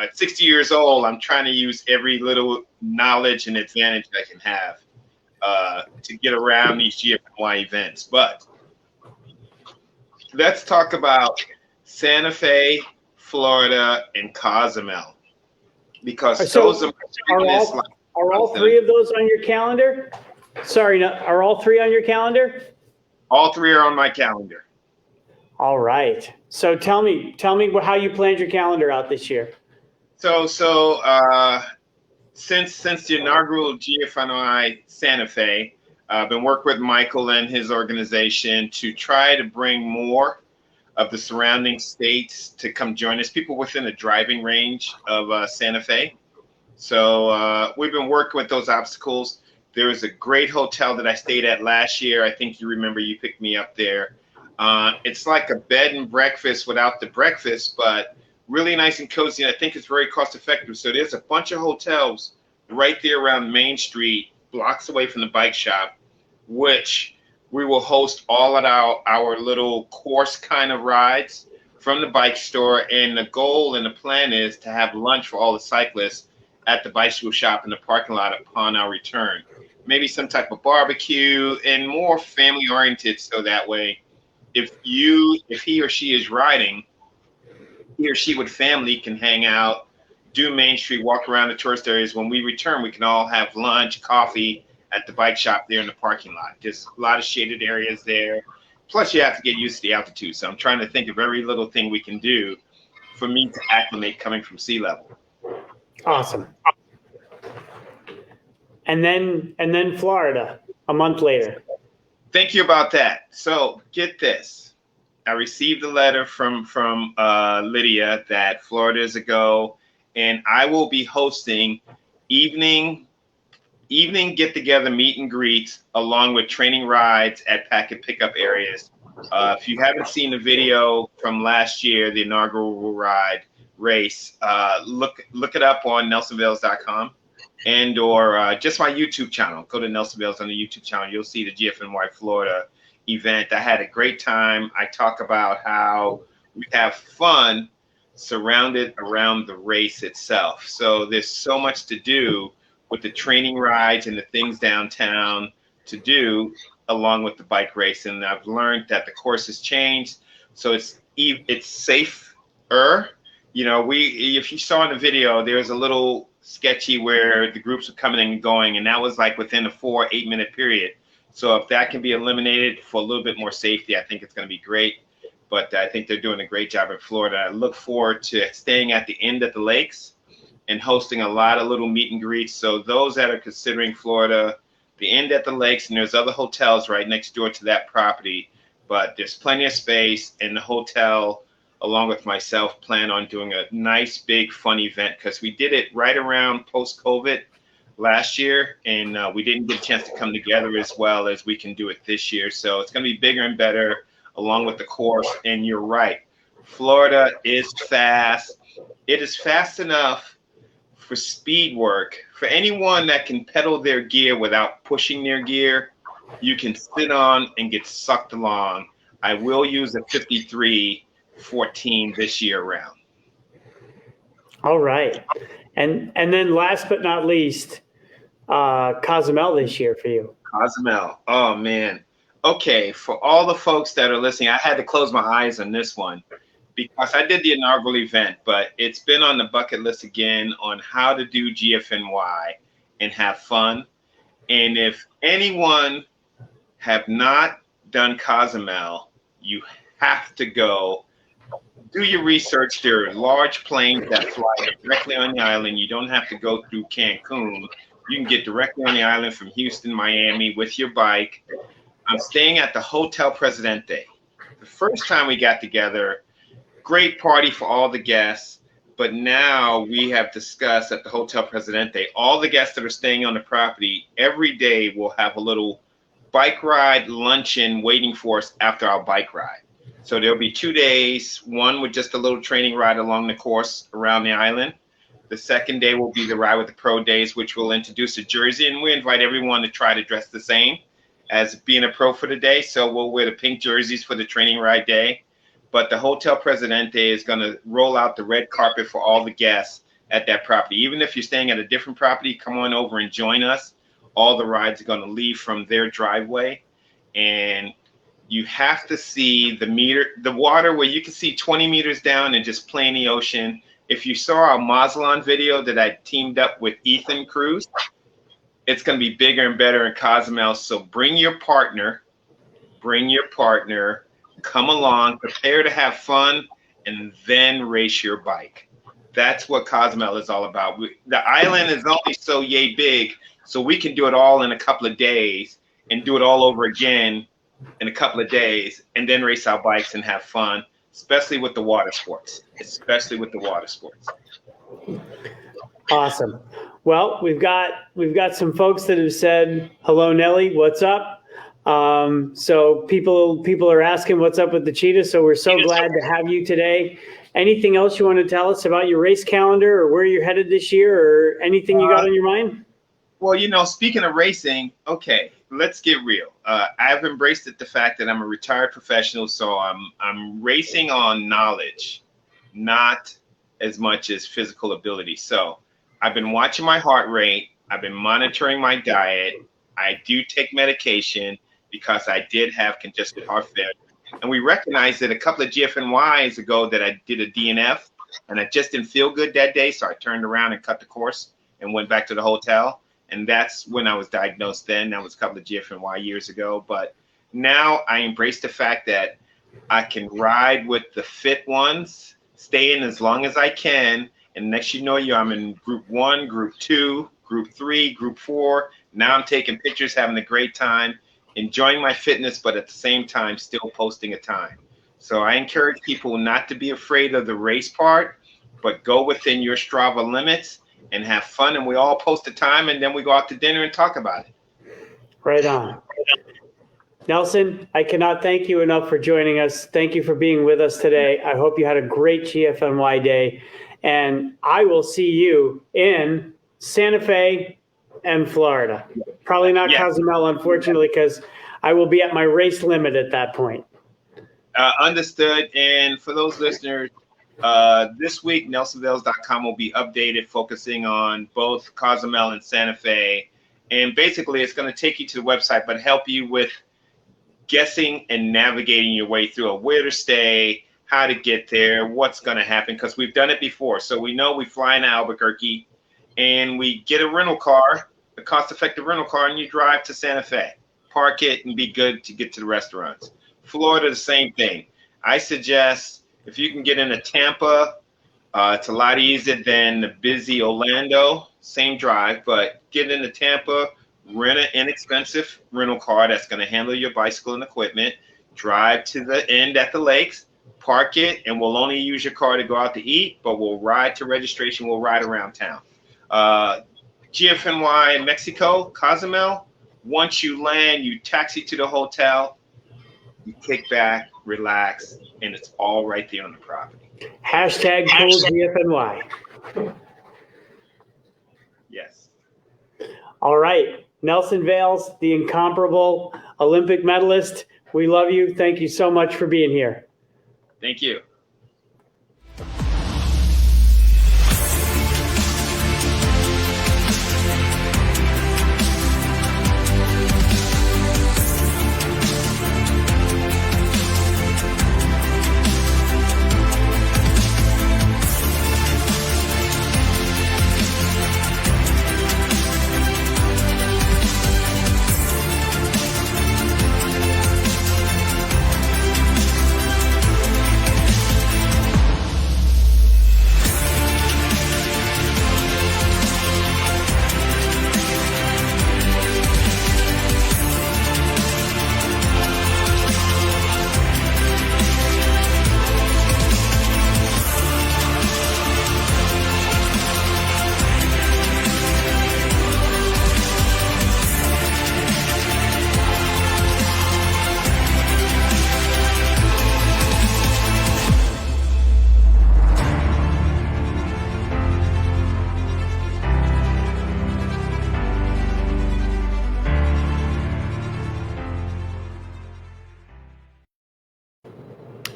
At 60 years old, I'm trying to use every little knowledge and advantage I can have to get around these GFNY events. But let's talk about Santa Fe, Florida, and Cozumel, because So, those are are all three of those on your calendar? Sorry, no, are all three on your calendar? all three are on my calendar. All right. So tell me how you planned your calendar out this year. So since the inaugural GFNY Santa Fe, I've been working with Michael and his organization to try to bring more of the surrounding states to come join us, people within a driving range of Santa Fe. So we've been working with those obstacles. There was a great hotel that I stayed at last year. I think you remember, you picked me up there. It's like a bed and breakfast without the breakfast, but really nice and cozy. And I think it's very cost effective. So there's a bunch of hotels right there around Main Street, blocks away from the bike shop, which we will host all of our little course kind of rides from the bike store. And the goal and the plan is to have lunch for all the cyclists at the bicycle shop in the parking lot upon our return. Maybe some type of barbecue and more family oriented, so that way if he or she is riding, he or she with family can hang out, do Main Street, walk around the tourist areas. When we return, we can all have lunch, coffee at the bike shop there in the parking lot. There's a lot of shaded areas there. Plus, you have to get used to the altitude. So I'm trying to think of every little thing we can do for me to acclimate coming from sea level. Awesome. And then Florida a month later. Thank you about that. So get this. I received a letter from Lydia that Florida is a go, and I will be hosting evening get-together meet and greets along with training rides at packet pickup areas. If you haven't seen the video from last year, the inaugural race, look it up on nelsonvales.com and or just my YouTube channel. Go to Nelson Vales on the YouTube channel. You'll see the GFNY Florida event. I had a great time. I talk about how we have fun surrounded around the race itself. So there's so much to do with the training rides and the things downtown to do along with the bike race. And I've learned that the course has changed, so it's safer. If you saw in the video, there's a little sketchy where the groups are coming and going, and that was like within a 4-8 minute period. So if that can be eliminated for a little bit more safety, I think it's going to be great. But I think they're doing a great job in Florida. I look forward to staying at the end at the lakes and hosting a lot of little meet and greets. So those that are considering Florida, the end at the lakes, and there's other hotels right next door to that property, but there's plenty of space, and the hotel, along with myself, plan on doing a nice big fun event, because we did it right around post-COVID last year, and we didn't get a chance to come together as well as we can do it this year. So it's going to be bigger and better along with the course. And you're right, Florida is fast. It is fast enough for speed work. For anyone that can pedal their gear without pushing their gear, you can sit on and get sucked along. I will use a 53-14 this year round. All right. And then last but not least, Cozumel this year for you. Cozumel. Oh, man. Okay, for all the folks that are listening, I had to close my eyes on this one because I did the inaugural event, but it's been on the bucket list again on how to do GFNY and have fun. And if anyone have not done Cozumel, you have to go. Do your research. There are large planes that fly directly on the island. You don't have to go through Cancun. You can get directly on the island from Houston, Miami with your bike. I'm staying at the Hotel Presidente. The first time we got together, great party for all the guests. But now we have discussed at the Hotel Presidente, all the guests that are staying on the property, every day we'll have a little bike ride luncheon waiting for us after our bike ride. So there'll be 2 days, one with just a little training ride along the course around the island. The second day will be the Ride with the Pro days, which will introduce a jersey, and we invite everyone to try to dress the same as being a pro for the day. So we'll wear the pink jerseys for the training ride day. But the Hotel Presidente is going to roll out the red carpet for all the guests at that property. Even if you're staying at a different property, come on over and join us. All the rides are going to leave from their driveway. And you have to see the water where you can see 20 meters down and just play in the ocean. If you saw our Mazatlan video that I teamed up with Ethan Cruz, it's going to be bigger and better in Cozumel. So bring your partner, come along, prepare to have fun, and then race your bike. That's what Cozumel is all about. The island is only so yay big, so we can do it all in a couple of days and do it all over again in a couple of days, and then race our bikes and have fun, especially with the water sports. Awesome. Well, we've got some folks that have said, hello, Nelly, what's up? So people are asking what's up with the cheetah. So we're so glad to have you today. Anything else you want to tell us about your race calendar or where you're headed this year or anything you got on your mind? Well, speaking of racing, okay, let's get real. I've embraced the fact that I'm a retired professional, so I'm racing on knowledge, not as much as physical ability. So I've been watching my heart rate. I've been monitoring my diet. I do take medication because I did have congestive heart failure. And we recognized that a couple of GFNYs ago that I did a DNF, and I just didn't feel good that day. So I turned around and cut the course and went back to the hotel. And that's when I was diagnosed then. That was a couple of GFNY years ago. But now I embrace the fact that I can ride with the fit ones, stay in as long as I can. And next you know, I'm in group 1, group 2, group 3, group 4. Now I'm taking pictures, having a great time, enjoying my fitness, but at the same time, still posting a time. So I encourage people not to be afraid of the race part, but go within your Strava limits and have fun. And we all post a time, and then we go out to dinner and talk about it. Right on. Nelson, I cannot thank you enough for joining us. Thank you for being with us today. I hope you had a great GFNY day. And I will see you in Santa Fe and Florida. Probably not Cozumel, unfortunately, because I will be at my race limit at that point. Understood. And for those listeners, this week, NelsonVales.com will be updated, focusing on both Cozumel and Santa Fe. And basically, it's going to take you to the website, but help you with guessing and navigating your way through where to stay, how to get there, what's going to happen, because we've done it before. So we know we fly in Albuquerque and we get a rental car, a cost-effective rental car, and you drive to Santa Fe, park it, and be good to get to the restaurants. Florida, the same thing. I suggest if you can get into Tampa, it's a lot easier than the busy Orlando, same drive, but get into Tampa, rent an inexpensive rental car that's going to handle your bicycle and equipment, drive to the end at the lakes, park it, and we'll only use your car to go out to eat, but we'll ride to registration, we'll ride around town. GFNY in Mexico, Cozumel, once you land, you taxi to the hotel, you kick back, relax, and it's all right there on the property. Hashtag cool GFNY. Yes. All right. Nelson Vales, the incomparable Olympic medalist. We love you. Thank you so much for being here. Thank you.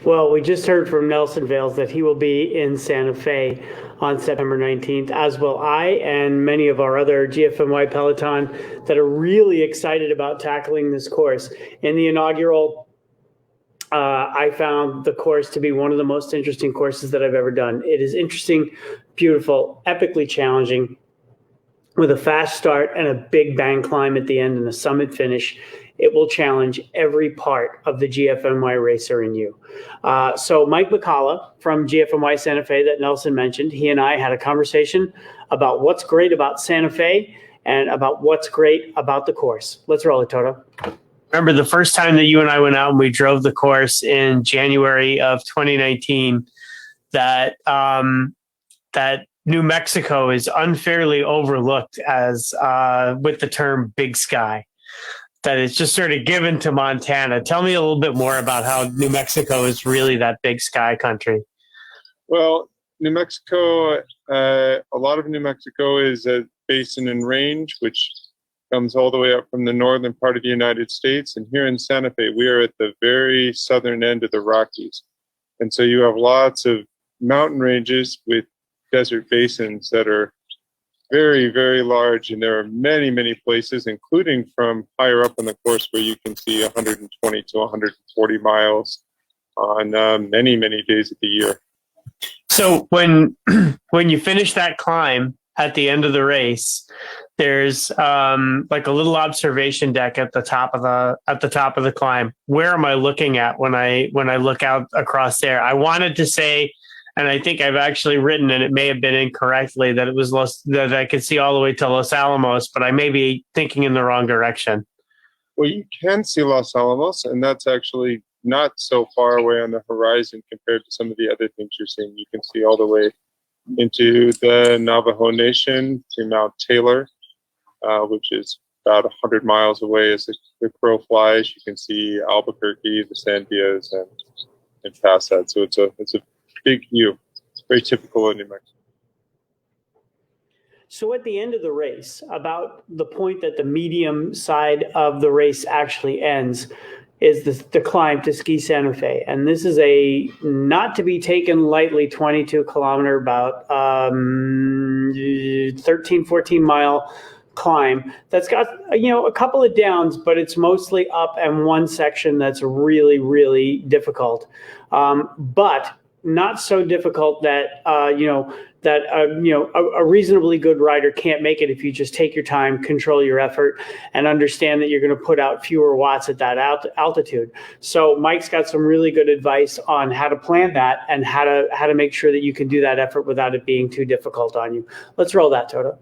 Well, we just heard from Nelson Vales that he will be in Santa Fe on September 19th, as will I and many of our other GFNY Peloton that are really excited about tackling this course. In the inaugural, I found the course to be one of the most interesting courses that I've ever done. It is interesting, beautiful, epically challenging, with a fast start and a big bang climb at the end and a summit finish. It will challenge every part of the GFNY racer in you. So Mike McCullough from GFNY Santa Fe that Nelson mentioned, he and I had a conversation about what's great about Santa Fe and about what's great about the course. Let's roll it, Toto. Remember the first time that you and I went out and we drove the course in January of 2019, that that New Mexico is unfairly overlooked as with the term big sky, that it's just sort of given to Montana. Tell me a little bit more about how New Mexico is really that big sky country. Well, New Mexico, a lot of New Mexico is a basin and range, which comes all the way up from the northern part of the United States. And here in Santa Fe, we are at the very southern end of the Rockies. And so you have lots of mountain ranges with desert basins that are very, very large. And there are many, many places, including from higher up on the course, where you can see 120 to 140 miles on many, many days of the year. So when you finish that climb at the end of the race, there's like a little observation deck at the top of the climb. Where am I looking at when I look out across there? I wanted to say, and I think I've actually written, and it may have been incorrectly, that it was that I could see all the way to Los Alamos, but I may be thinking in the wrong direction. Well, you can see Los Alamos, and that's actually not so far away on the horizon compared to some of the other things you're seeing. You can see all the way into the Navajo Nation to Mount Taylor, which is about 100 miles away as the crow flies. You can see Albuquerque, the Sandias, and past that. So it's a big view. It's very typical of New Mexico. So at the end of the race, about the point that the medium side of the race actually ends, is the climb to Ski Santa Fe. And this is a not to be taken lightly 22 kilometer, about 13, 14 mile climb that's got, a couple of downs, but it's mostly up and one section that's really, really difficult. But not so difficult that, a reasonably good rider can't make it if you just take your time, control your effort, and understand that you're going to put out fewer watts at that altitude. So Mike's got some really good advice on how to plan that and how to make sure that you can do that effort without it being too difficult on you. Let's roll that, Toto.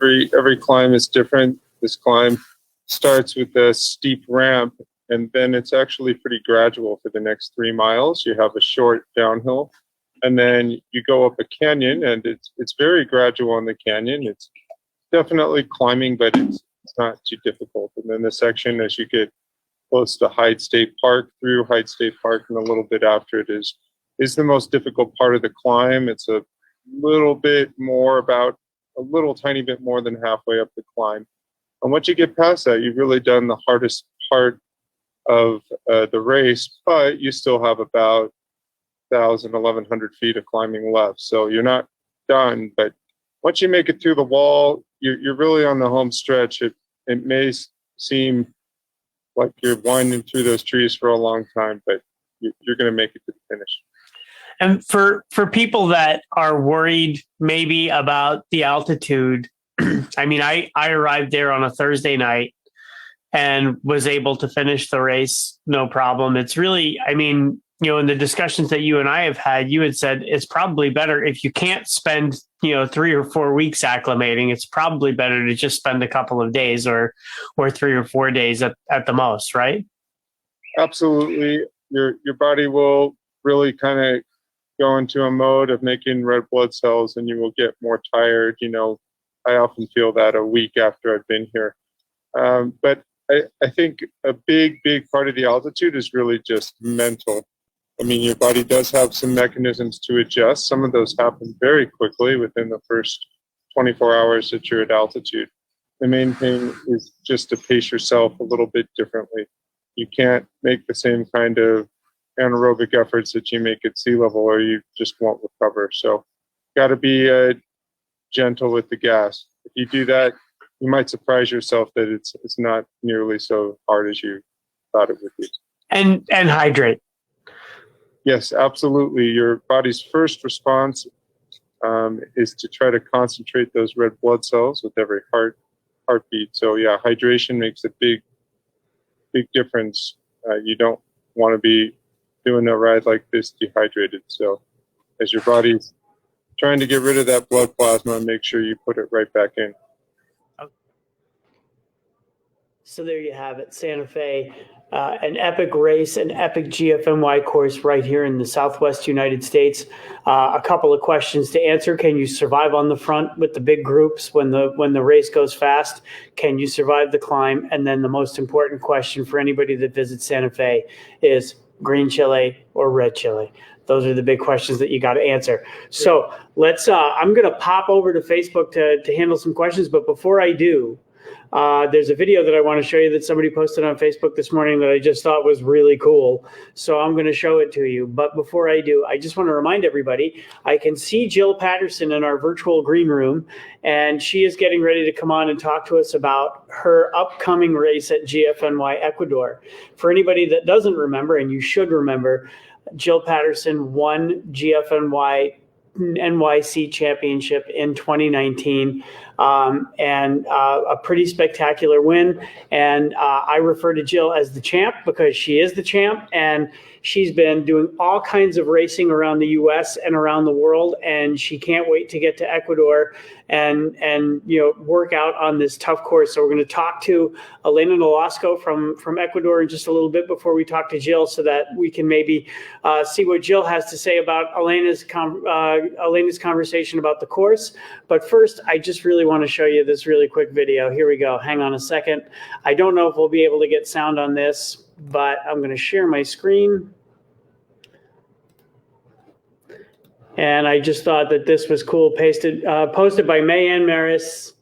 Every climb is different. This climb starts with a steep ramp, and then it's actually pretty gradual for the next 3 miles. You have a short downhill, and then you go up a canyon, and it's very gradual in the canyon. It's definitely climbing, but it's not too difficult. And then the section, as you get close to Hyde State Park, through Hyde State Park, and a little bit after it is the most difficult part of the climb. It's a tiny bit more than halfway up the climb. And once you get past that, you've really done the hardest part of the race, but you still have about 1,100 feet of climbing left. So you're not done, but once you make it through the wall, you're really on the home stretch. It may seem like you're winding through those trees for a long time, but you're going to make it to the finish. And for people that are worried maybe about the altitude, I mean, I arrived there on a Thursday night and was able to finish the race, no problem. It's really, I mean, in the discussions that you and I have had, you had said it's probably better if you can't spend, 3 or 4 weeks acclimating, it's probably better to just spend a couple of days or 3 or 4 days at the most, right? Absolutely. Your body will really kind of go into a mode of making red blood cells, and you will get more tired. I often feel that a week after I've been here. But I think a big part of the altitude is really just mental. I mean, your body does have some mechanisms to adjust. Some of those happen very quickly within the first 24 hours that you're at altitude. The main thing is just to pace yourself a little bit differently. You can't make the same kind of anaerobic efforts that you make at sea level, or you just won't recover. So got to be gentle with the gas. If you do that, you might surprise yourself that it's not nearly so hard as you thought it would be. And hydrate. Yes, absolutely. Your body's first response is to try to concentrate those red blood cells with every heartbeat. So yeah, hydration makes a big difference. You don't want to be doing a ride like this dehydrated. So as your body's trying to get rid of that blood plasma, make sure you put it right back in. So there you have it, Santa Fe, an epic race, an epic GFNY course right here in the Southwest United States. A couple of questions to answer. Can you survive on the front with the big groups when the race goes fast? Can you survive the climb? And then the most important question for anybody that visits Santa Fe is green chili or red chili? Those are the big questions that you got to answer. So let's, I'm going to pop over to Facebook to handle some questions. But before I do, there's a video that I want to show you that somebody posted on Facebook this morning that I just thought was really cool. So I'm going to show it to you. But before I do, I just want to remind everybody, I can see Jill Patterson in our virtual green room, and she is getting ready to come on and talk to us about her upcoming race at GFNY Ecuador. For anybody that doesn't remember, and you should remember, Jill Patterson won GFNY NYC championship in 2019, and a pretty spectacular win. And I refer to Jill as the champ because she is the champ, and she's been doing all kinds of racing around the U.S. and around the world, and she can't wait to get to Ecuador and work out on this tough course. So we're going to talk to Elena Nolasco from Ecuador in just a little bit before we talk to Jill, so that we can maybe see what Jill has to say about Elena's conversation about the course. But first, I just really want to show you this really quick video. Here we go. Hang on a second. I don't know if we'll be able to get sound on this, but I'm going to share my screen. And I just thought that this was cool. Posted by Mayanne Maris.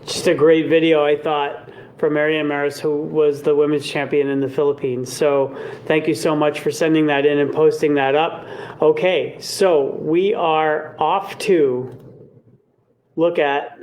Just a great video, I thought, from Marianne Maris, who was the women's champion in the Philippines. So thank you so much for sending that in and posting that up. Okay, so we are off to look at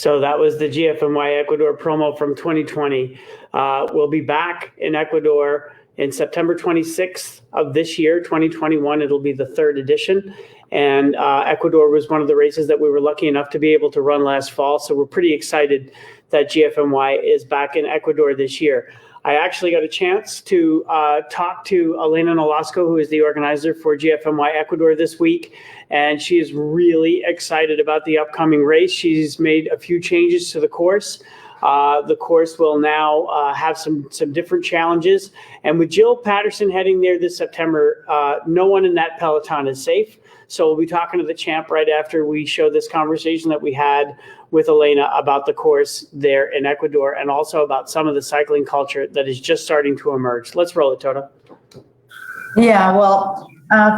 So that was the GFNY Ecuador promo from 2020. We'll be back in Ecuador in September 26th of this year, 2021. It'll be the third edition. And Ecuador was one of the races that we were lucky enough to be able to run last fall. So we're pretty excited that GFNY is back in Ecuador this year. I actually got a chance to talk to Elena Nolasco, who is the organizer for GFNY Ecuador this week, and she is really excited about the upcoming race. She's made a few changes to the course. The course will now have some different challenges, and with Jill Patterson heading there this September, no one in that peloton is safe. So we'll be talking to the champ right after we show this conversation that we had with Elena about the course there in Ecuador, and also about some of the cycling culture that is just starting to emerge. Let's roll it, Tota. Yeah, well,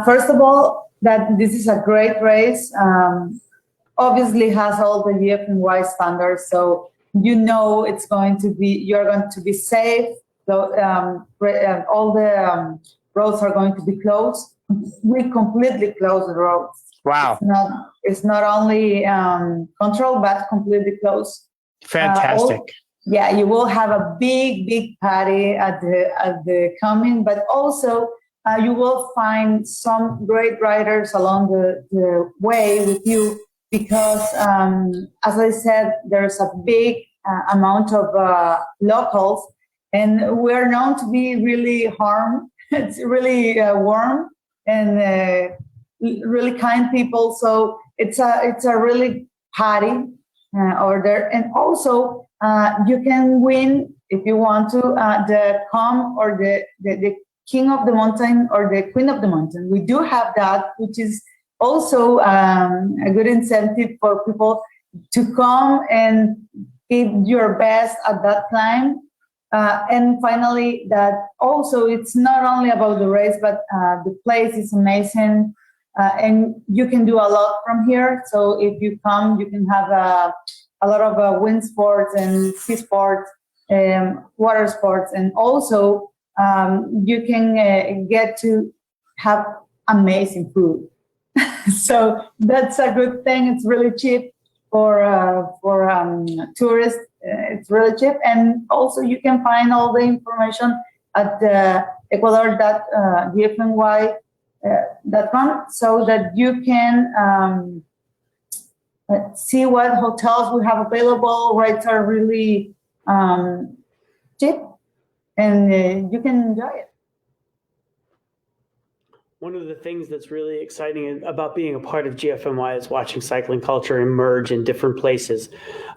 first of all, that this is a great race. obviously has all the GFNY standards, so you know you're going to be safe. So all the roads are going to be closed. We completely close the roads. Wow. It's not only controlled, but completely closed. Fantastic. You will have a big party at the coming, but also you will find some great riders along the way with you, because as I said, there's a big amount of locals, and we're known to be really it's really warm and really kind people. So it's a really party over there. And also you can win, if you want to, the calm or the king of the mountain or the queen of the mountain. We do have that, which is also a good incentive for people to come and give your best at that time. And finally, that also it's not only about the race, but the place is amazing, and you can do a lot from here. So if you come, you can have a lot of wind sports and sea sports, water sports, and also you can get to have amazing food. So that's a good thing. It's really cheap for tourists. It's really cheap, and also you can find all the information at Ecuador.gfny.com, so that you can see what hotels we have available. Rates are really cheap, and you can enjoy it. One of the things that's really exciting about being a part of GFNY is watching cycling culture emerge in different places.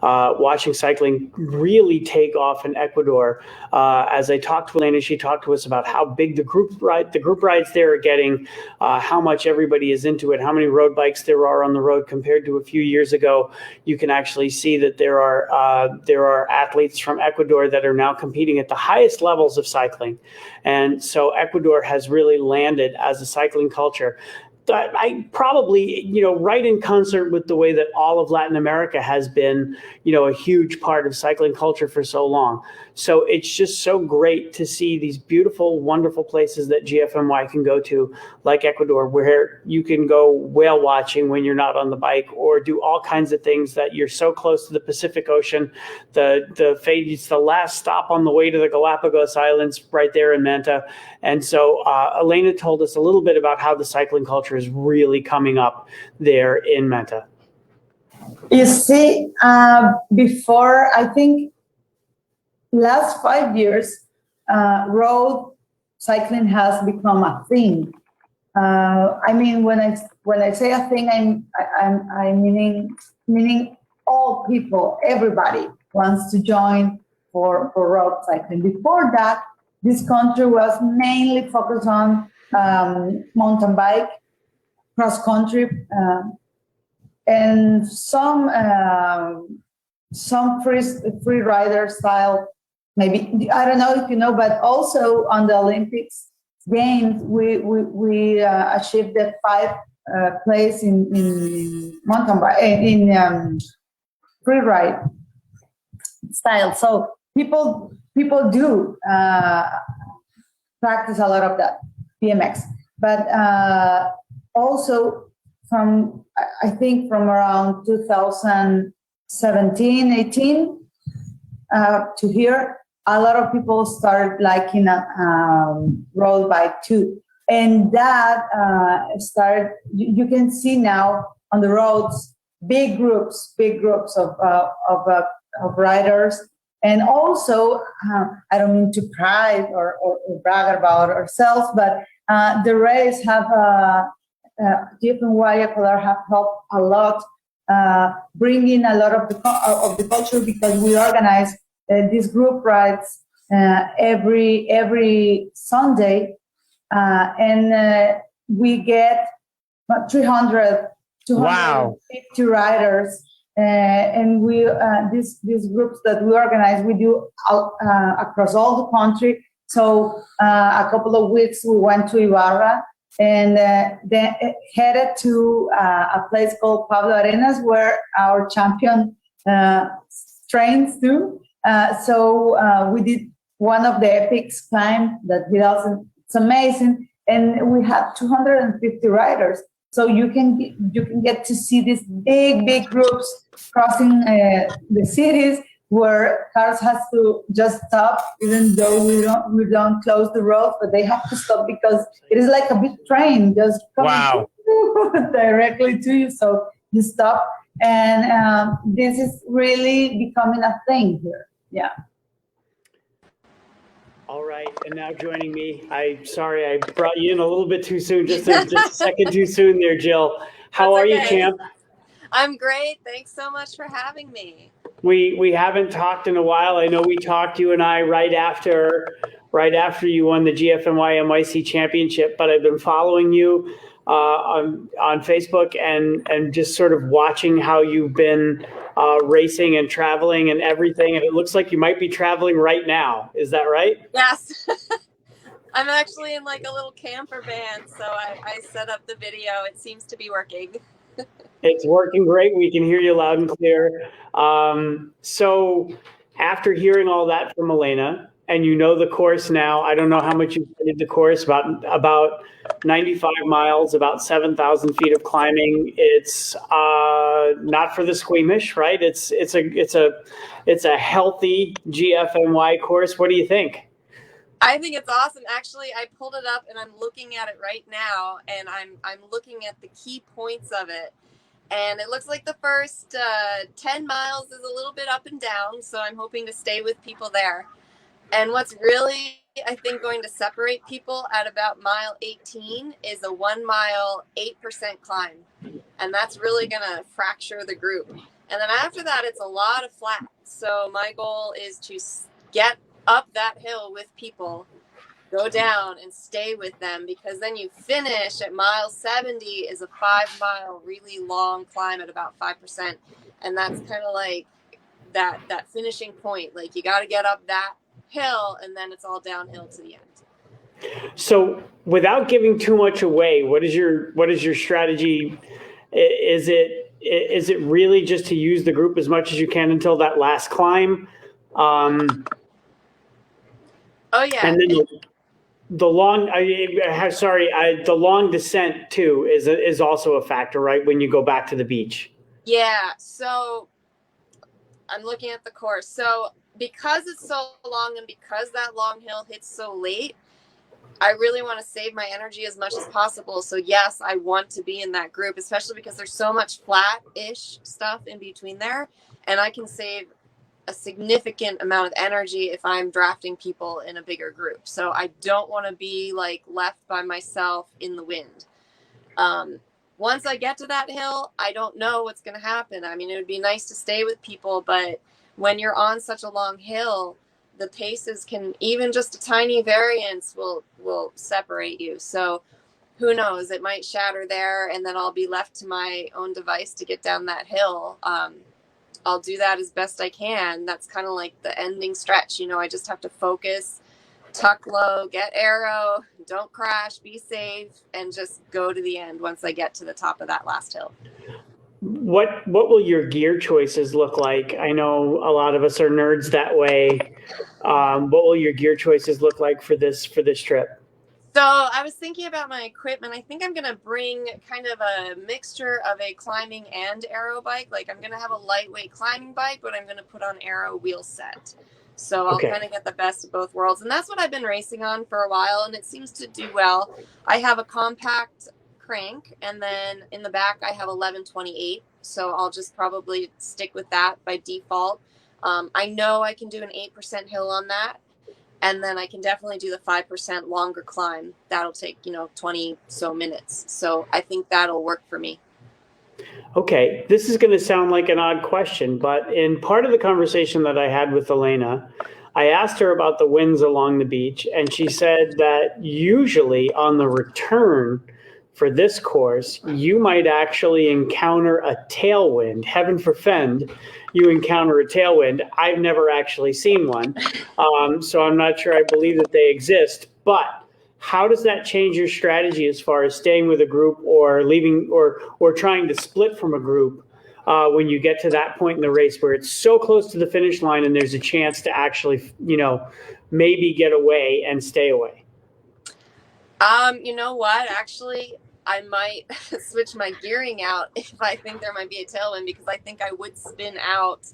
Watching cycling really take off in Ecuador. As I talked to Elena, she talked to us about how big the group rides there are getting, how much everybody is into it, how many road bikes there are on the road compared to a few years ago. You can actually see that there are athletes from Ecuador that are now competing at the highest levels of cycling. And so Ecuador has really landed as a cycling culture. I probably, right in concert with the way that all of Latin America has been, a huge part of cycling culture for so long. So it's just so great to see these beautiful, wonderful places that GFNY can go to, like Ecuador, where you can go whale watching when you're not on the bike, or do all kinds of things that you're so close to the Pacific Ocean. It's the last stop on the way to the Galapagos Islands right there in Manta. And so Elena told us a little bit about how the cycling culture is really coming up there in Manta. You see, before, I think, last 5 years, road cycling has become a thing. I mean, when I say a thing, I'm meaning all people, everybody wants to join for road cycling. Before that, this country was mainly focused on mountain bike, cross country, and some free rider style. Maybe, I don't know if you know, but also on the Olympics Games, we achieved the 5th place in mountain bike, in free ride style. So people do practice a lot of that BMX, but also I think from around 2017, 18 to here, a lot of people started liking road bike too. And that started, you can see now on the roads, big groups of riders. And also, I don't mean to pride or brag about ourselves, but the race have GFNY Ecuador have helped a lot, bring in a lot of the culture, because we organize these group rides every Sunday, and we get 250 riders, and we these groups that we organize, we do across all the country. So a couple of weeks we went to Ibarra, and then headed to a place called Pablo Arenas, where our champion trains to. So we did one of the epics climb that it's amazing, and we had 250 riders. So you can get to see these big groups crossing the cities, where cars has to just stop, even though we don't close the road, but they have to stop because it is like a big train just coming directly to you. So you stop, and this is really becoming a thing here. Yeah. All right, and now joining me, sorry I brought you in a little bit too soon, just a second too soon there, Jill. How are you, champ? I'm great. Thanks so much for having me. We haven't talked in a while. I know we talked, you and I, right after you won the GFNY MIC championship, but I've been following you on Facebook and just sort of watching how you've been racing and traveling and everything. And it looks like you might be traveling right now. Is that right? Yes. I'm actually in like a little camper van, so I set up the video. It seems to be working. It's working great. We can hear you loud and clear. So after hearing all that from Elena, and you know the course now, I don't know how much you did the course, about 95 miles, about 7,000 feet of climbing. It's not for the squeamish, right? It's a healthy GFNY course. What do you think? I think it's awesome. Actually, I pulled it up and I'm looking at it right now, and I'm looking at the key points of it. And it looks like the first 10 miles is a little bit up and down, so I'm hoping to stay with people there. And what's really, I think, going to separate people at about mile 18 is a 1 mile, 8% climb. And that's really going to fracture the group. And then after that, it's a lot of flat. So my goal is to get up that hill with people, go down and stay with them, because then you finish at mile 70 is a 5 mile, really long climb at about 5%. And that's kind of like that finishing point. Like you got to get up that hill and then it's all downhill to the end. So without giving too much away, what is your strategy? Is it really just to use the group as much as you can until that last climb? Oh yeah. And then the long descent too is also a factor, right? When you go back to the beach. Yeah. So I'm looking at the course. So because it's so long and because that long hill hits so late, I really want to save my energy as much as possible. So yes, I want to be in that group, especially because there's so much flat-ish stuff in between there, and I can save a significant amount of energy if I'm drafting people in a bigger group. So I don't want to be like left by myself in the wind. Once I get to that hill, I don't know what's going to happen. I mean, it would be nice to stay with people, but when you're on such a long hill, the paces can, even just a tiny variance will separate you. So who knows, it might shatter there and then I'll be left to my own device to get down that hill. I'll do that as best I can. That's kind of like the ending stretch. You know, I just have to focus, tuck low, get aero, don't crash, be safe, and just go to the end once I get to the top of that last hill. What will your gear choices look like? I know a lot of us are nerds that way. What will your gear choices look like for this trip? So I was thinking about my equipment. I think I'm going to bring kind of a mixture of a climbing and aero bike. Like I'm going to have a lightweight climbing bike, but I'm going to put on aero wheel set. So I'll kind of get the best of both worlds. And that's what I've been racing on for a while, and it seems to do well. I have a compact crank, and then in the back I have 11/28. So I'll just probably stick with that by default. I know I can do an 8% hill on that. And then I can definitely do the 5% longer climb. That'll take, 20 so minutes. So I think that'll work for me. Okay, this is going to sound like an odd question, but in part of the conversation that I had with Elena, I asked her about the winds along the beach, and she said that usually on the return for this course, you might actually encounter a tailwind. Heaven forfend you encounter a tailwind. I've never actually seen one, so I'm not sure I believe that they exist. But how does that change your strategy as far as staying with a group or leaving or trying to split from a group when you get to that point in the race where it's so close to the finish line and there's a chance to actually, maybe get away and stay away? You know what? Actually, I might switch my gearing out if I think there might be a tailwind, because I think I would spin out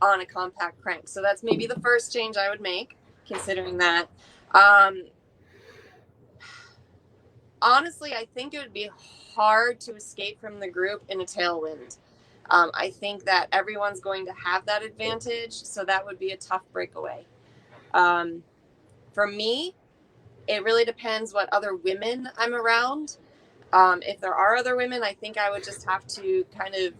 on a compact crank. So that's maybe the first change I would make, considering that. Honestly, I think it would be hard to escape from the group in a tailwind. I think that everyone's going to have that advantage, so that would be a tough breakaway. For me, it really depends what other women I'm around. If there are other women, I think I would just have to kind of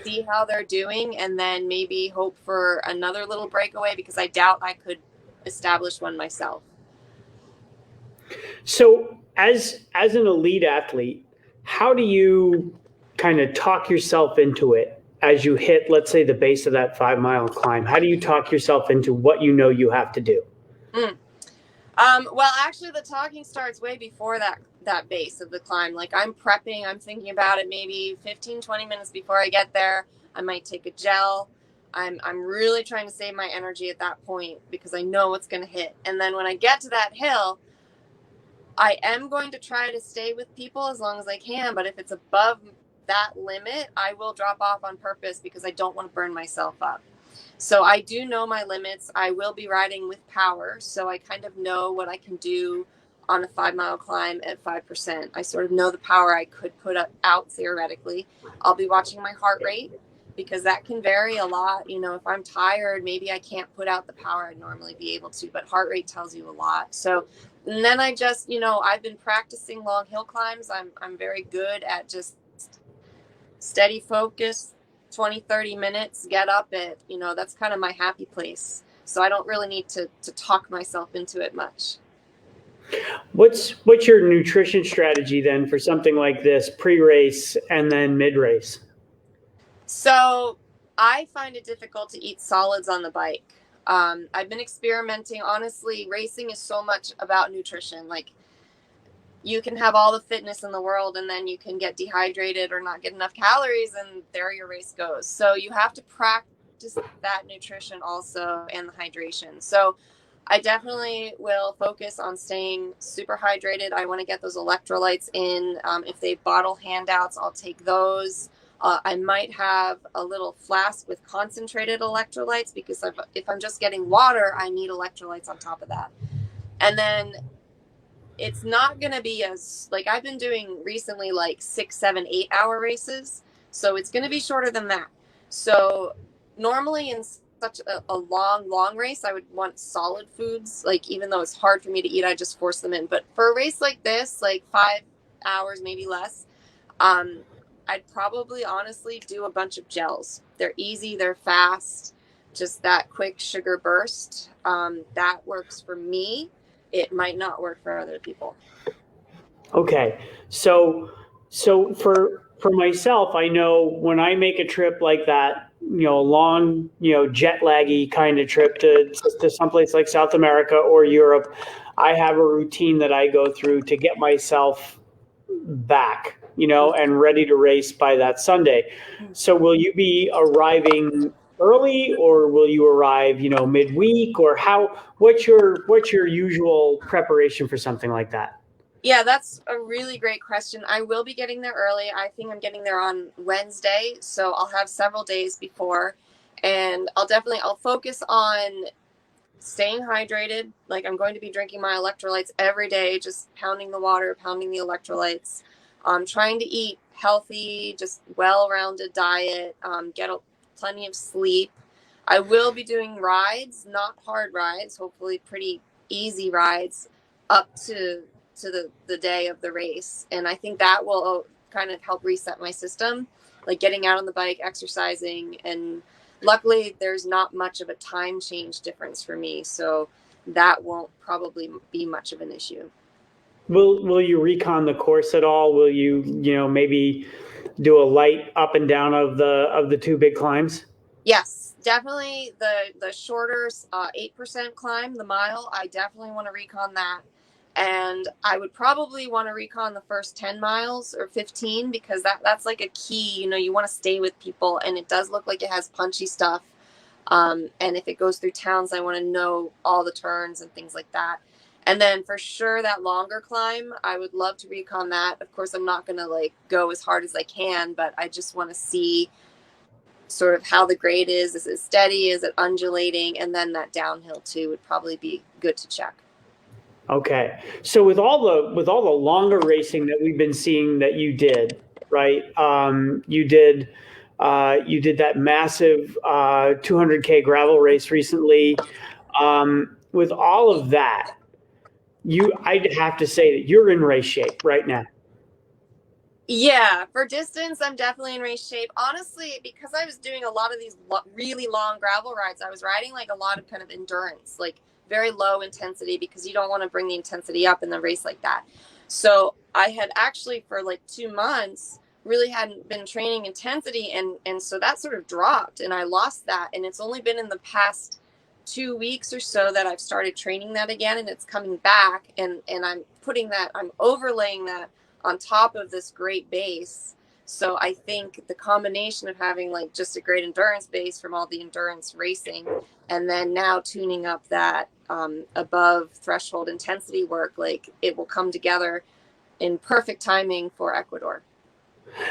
see how they're doing and then maybe hope for another little breakaway, because I doubt I could establish one myself. So as an elite athlete, how do you kind of talk yourself into it as you hit, let's say, the base of that 5 mile climb? How do you talk yourself into what you know you have to do? Well, actually, the talking starts way before that base of the climb. Like, I'm prepping, I'm thinking about it maybe 15, 20 minutes before I get there. I might take a gel. I'm really trying to save my energy at that point because I know what's going to hit. And then when I get to that hill, I am going to try to stay with people as long as I can. But if it's above that limit, I will drop off on purpose because I don't want to burn myself up. So I do know my limits. I will be riding with power, so I kind of know what I can do on a 5 mile climb at 5%. I sort of know the power I could put out theoretically. I'll be watching my heart rate because that can vary a lot. You know, if I'm tired, maybe I can't put out the power I'd normally be able to, but heart rate tells you a lot. So, and then I just, I've been practicing long hill climbs. I'm very good at just steady focus, 20, 30 minutes, get up it. That's kind of my happy place. So I don't really need to talk myself into it much. What's your nutrition strategy then for something like this, pre-race and then mid-race? So I find it difficult to eat solids on the bike. I've been experimenting. Honestly, racing is so much about nutrition. Like, you can have all the fitness in the world and then you can get dehydrated or not get enough calories, and there your race goes. So you have to practice that nutrition also and the hydration. So I definitely will focus on staying super hydrated. I want to get those electrolytes in. If they bottle handouts, I'll take those. I might have a little flask with concentrated electrolytes because if I'm just getting water, I need electrolytes on top of that. And then it's not going to be as, like, I've been doing recently like 6, 7, 8 hour races. So it's going to be shorter than that. So normally in such a long race, I would want solid foods. Like, even though it's hard for me to eat, I just force them in. But for a race like this, like 5 hours, maybe less, I'd probably honestly do a bunch of gels. They're easy, they're fast, just that quick sugar burst. That works for me. It might not work for other people. Okay. So for myself, I know when I make a trip like that, long, jet laggy kind of trip to someplace like South America or Europe, I have a routine that I go through to get myself back, and ready to race by that Sunday. So will you be arriving early, or will you arrive, midweek, or what's your usual preparation for something like that? Yeah, that's a really great question. I will be getting there early. I think I'm getting there on Wednesday, so I'll have several days before, and I'll focus on staying hydrated. Like, I'm going to be drinking my electrolytes every day, just pounding the water, pounding the electrolytes. Trying to eat healthy, just well-rounded diet, get plenty of sleep. I will be doing rides, not hard rides, hopefully pretty easy rides up to the day of the race. And I think that will kind of help reset my system, like getting out on the bike, exercising, and luckily there's not much of a time change difference for me, so that won't probably be much of an issue. Will you recon the course at all? Will you maybe do a light up and down of the 2 big climbs? Yes, definitely the shorter 8% climb, the mile. I definitely want to recon that. And I would probably want to recon the first 10 miles or 15 because that's like a key. You know, you want to stay with people, and it does look like it has punchy stuff. And if it goes through towns, I want to know all the turns and things like that. And then for sure, that longer climb, I would love to recon that. Of course, I'm not going to like go as hard as I can, but I just want to see sort of how the grade is. Is it steady? Is it undulating? And then that downhill too would probably be good to check. Okay. So with all the longer racing that we've been seeing that you did, right? You did that massive 200K gravel race recently. With all of that, I'd have to say that you're in race shape right now. Yeah, for distance, I'm definitely in race shape. Honestly, because I was doing a lot of these really long gravel rides, I was riding like a lot of kind of endurance, like very low intensity, because you don't want to bring the intensity up in the race like that. So I had actually for like 2 months really hadn't been training intensity, and so that sort of dropped, and I lost that. And it's only been in the past 2 weeks or so that I've started training that again, and it's coming back, and I'm overlaying that on top of this great base. So I think the combination of having like just a great endurance base from all the endurance racing, and then now tuning up that above threshold intensity work, like it will come together in perfect timing for Ecuador.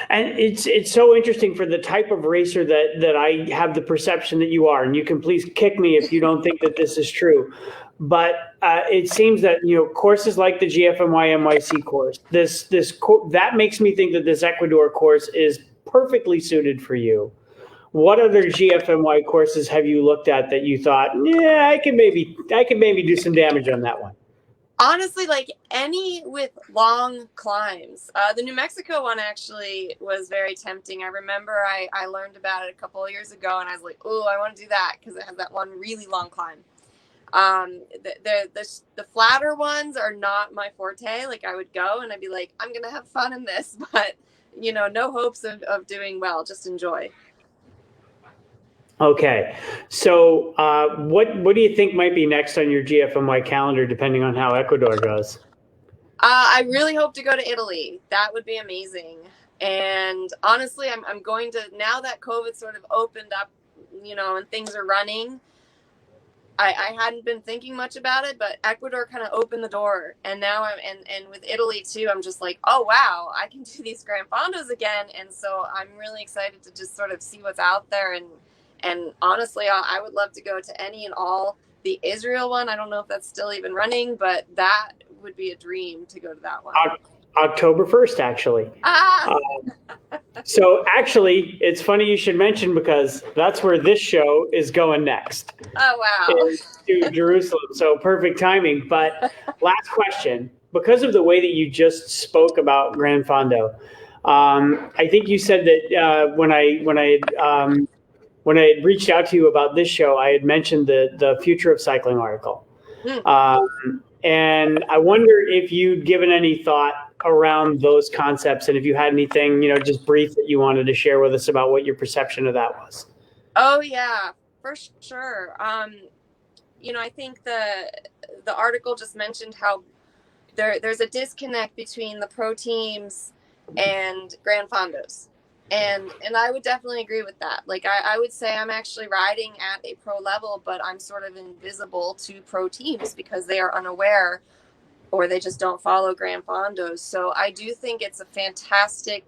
And it's so interesting for the type of racer that I have the perception that you are, and you can please kick me if you don't think that this is true. But it seems that, you know, courses like the GFNY NYC course, that makes me think that this Ecuador course is perfectly suited for you. What other GFNY courses have you looked at that you thought, yeah, I can maybe do some damage on that one? Honestly, like any with long climbs. The New Mexico one actually was very tempting. I remember I learned about it a couple of years ago, and I was like, oh, I want to do that because it has that one really long climb. The flatter ones are not my forte. Like I would go and I'd be like, I'm gonna have fun in this, but you know, no hopes of doing well, just enjoy. Okay, so what do you think might be next on your GFNY calendar, depending on how Ecuador goes? I really hope to go to Italy. That would be amazing. And honestly, I'm going to, now that COVID sort of opened up, you know, and things are running, I hadn't been thinking much about it, but Ecuador kind of opened the door. And now and with Italy too, I'm just like, oh, wow, I can do these Gran Fondos again. And so I'm really excited to just sort of see what's out there. And honestly, I would love to go to any and all. The Israel one, I don't know if that's still even running, but that would be a dream to go to that one. October 1st, actually. So actually, it's funny you should mention, because that's where this show is going next. Oh, wow. To Jerusalem. So perfect timing. But last question, because of the way that you just spoke about Gran Fondo, I think you said that when I had reached out to you about this show, I had mentioned the Future of Cycling article. And I wonder if you'd given any thought around those concepts, and if you had anything, you know, just brief that you wanted to share with us about what your perception of that was. Oh yeah, for sure. You know, I think the article just mentioned how there's a disconnect between the pro teams and Gran Fondos. And I would definitely agree with that. Like I would say I'm actually riding at a pro level, but I'm sort of invisible to pro teams because they are unaware, or they just don't follow Gran Fondos. So I do think it's a fantastic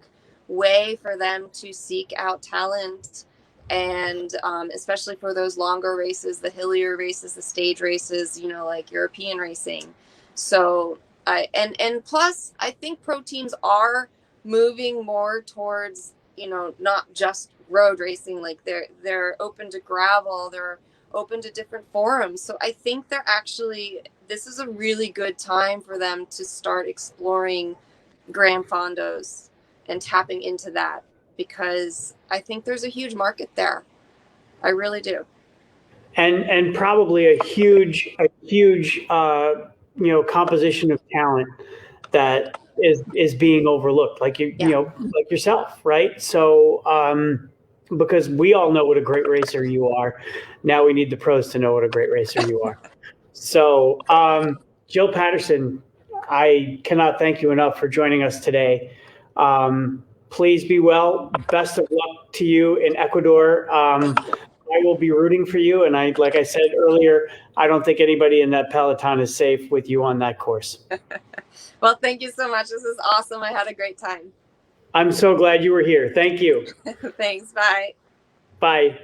way for them to seek out talent, and especially for those longer races, the hillier races, the stage races, you know, like European racing. So and plus I think pro teams are moving more towards, you know, not just road racing. Like they're open to gravel, they're open to different forums. So I think this is a really good time for them to start exploring Gran Fondos and tapping into that, because I think there's a huge market there. I really do. And probably a huge you know, composition of talent that is being overlooked, like you know, like yourself, right? So because we all know what a great racer you are, now we need the pros to know what a great racer you are. So Jill Patterson, I cannot thank you enough for joining us today. Please be well. Best of luck to you in Ecuador. I will be rooting for you. And like I said earlier, I don't think anybody in that peloton is safe with you on that course. Well, thank you so much. This is awesome. I had a great time. I'm so glad you were here. Thank you. Thanks. Bye. Bye.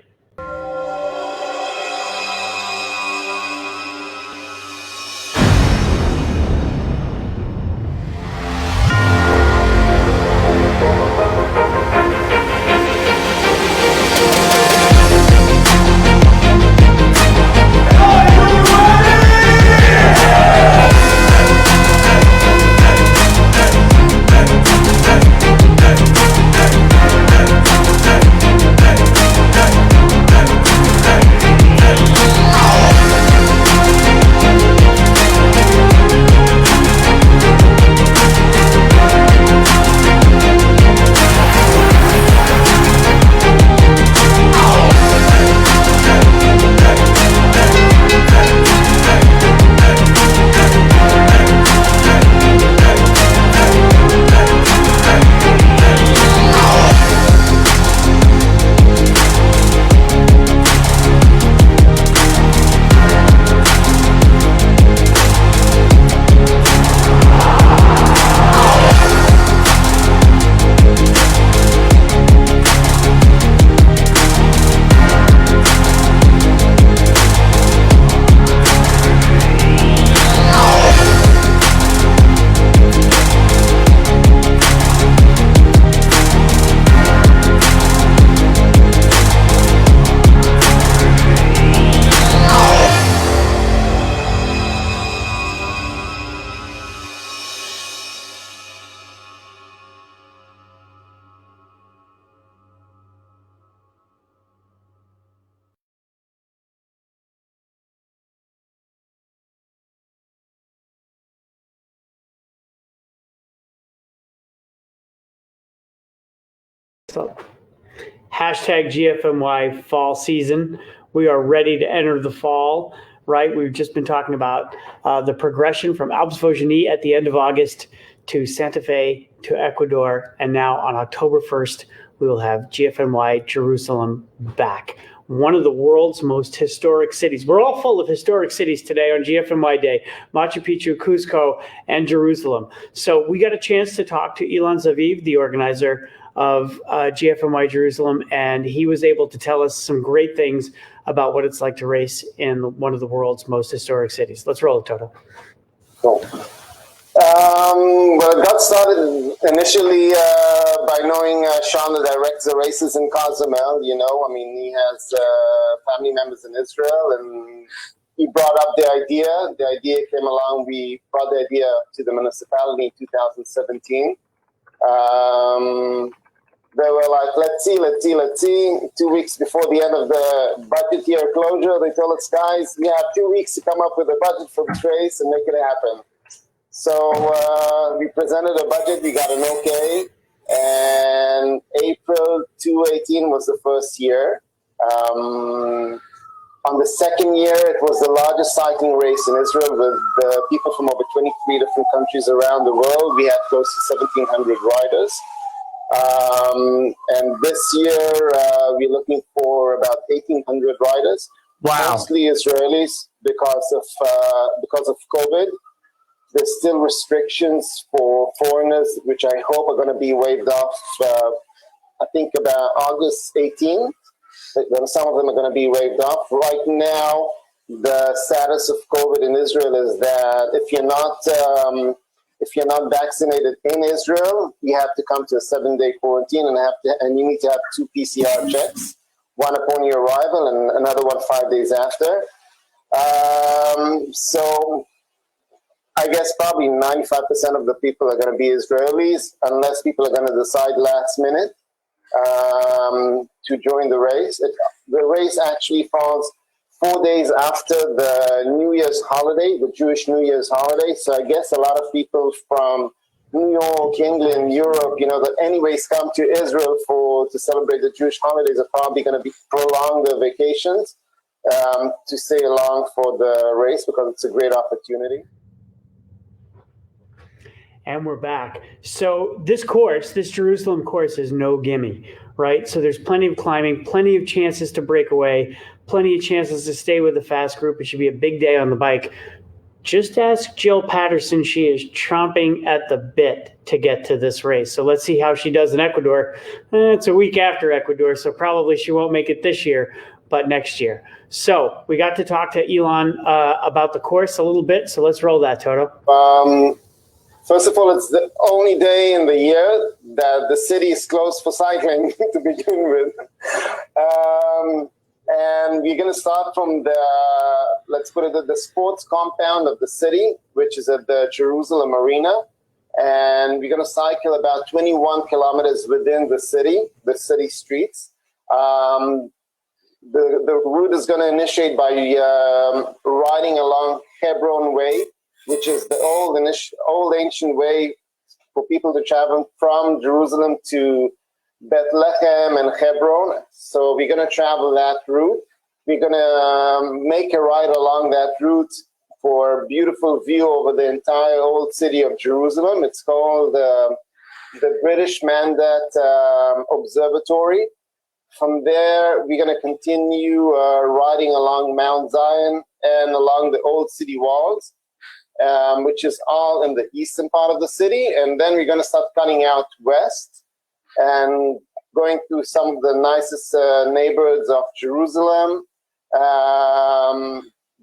Hashtag GFNY fall season. We are ready to enter the fall, right? We've just been talking about the progression from Alpes Vaugeny at the end of August to Santa Fe to Ecuador. And now on October 1st, we will have GFNY Jerusalem back. One of the world's most historic cities. We're all full of historic cities today on GFNY Day, Machu Picchu, Cusco, and Jerusalem. So we got a chance to talk to Ilan Zaviv, the organizer of GFNY Jerusalem, and he was able to tell us some great things about what it's like to race in one of the world's most historic cities. Let's roll it, Toto. Cool. Well, it got started initially by knowing Sean, that directs the races in Cozumel. You know, I mean, he has family members in Israel, and he brought up the idea. The idea came along. We brought the idea to the municipality in 2017. They were like, let's see. 2 weeks before the end of the budget year closure, they told us, guys, we have 2 weeks to come up with a budget for this race and make it happen. So we presented a budget, we got an okay, and April 2018 was the first year. On the second year, it was the largest cycling race in Israel with people from over 23 different countries around the world. We had close to 1,700 riders. And this year, we're looking for about 1,800 riders. Wow. Mostly Israelis because of COVID. There's still restrictions for foreigners, which I hope are going to be waived off, I think about August 18th. Some of them are going to be waived off. Right now, the status of COVID in Israel is that if you're not vaccinated in Israel, you have to come to a 7-day quarantine and you need to have 2 PCR checks, one upon your arrival and another one 5 days after. So I guess probably 95% of the people are going to be Israelis, unless people are going to decide last minute to join the race. The race actually falls 4 days after the New Year's holiday, the Jewish New Year's holiday. So I guess a lot of people from New York, England, Europe, that anyways come to Israel to celebrate the Jewish holidays are probably going to be prolong their vacations to stay along for the race because it's a great opportunity. And we're back. So this course, this Jerusalem course, is no gimme, right? So there's plenty of climbing, plenty of chances to break away, plenty of chances to stay with the fast group. It should be a big day on the bike. Just ask Jill Patterson. She is chomping at the bit to get to this race. So let's see how she does in Ecuador. It's a week after Ecuador, so probably she won't make it this year, but next year. So we got to talk to Elon about the course a little bit. So let's roll that, Toto. First of all, it's the only day in the year that the city is closed for cycling to begin with. And we're going to start from the, let's put it at the sports compound of the city, which is at the Jerusalem Arena. And we're going to cycle about 21 kilometers within the city streets. The route is going to initiate by riding along Hebron Way, which is the old ancient way for people to travel from Jerusalem to Bethlehem and Hebron. So we're going to travel that route. We're going to make a ride along that route for a beautiful view over the entire old city of Jerusalem. It's called the British Mandate Observatory. From there, we're going to continue riding along Mount Zion and along the old city walls. Which is all in the eastern part of the city. And then we're going to start cutting out west and going through some of the nicest neighborhoods of Jerusalem.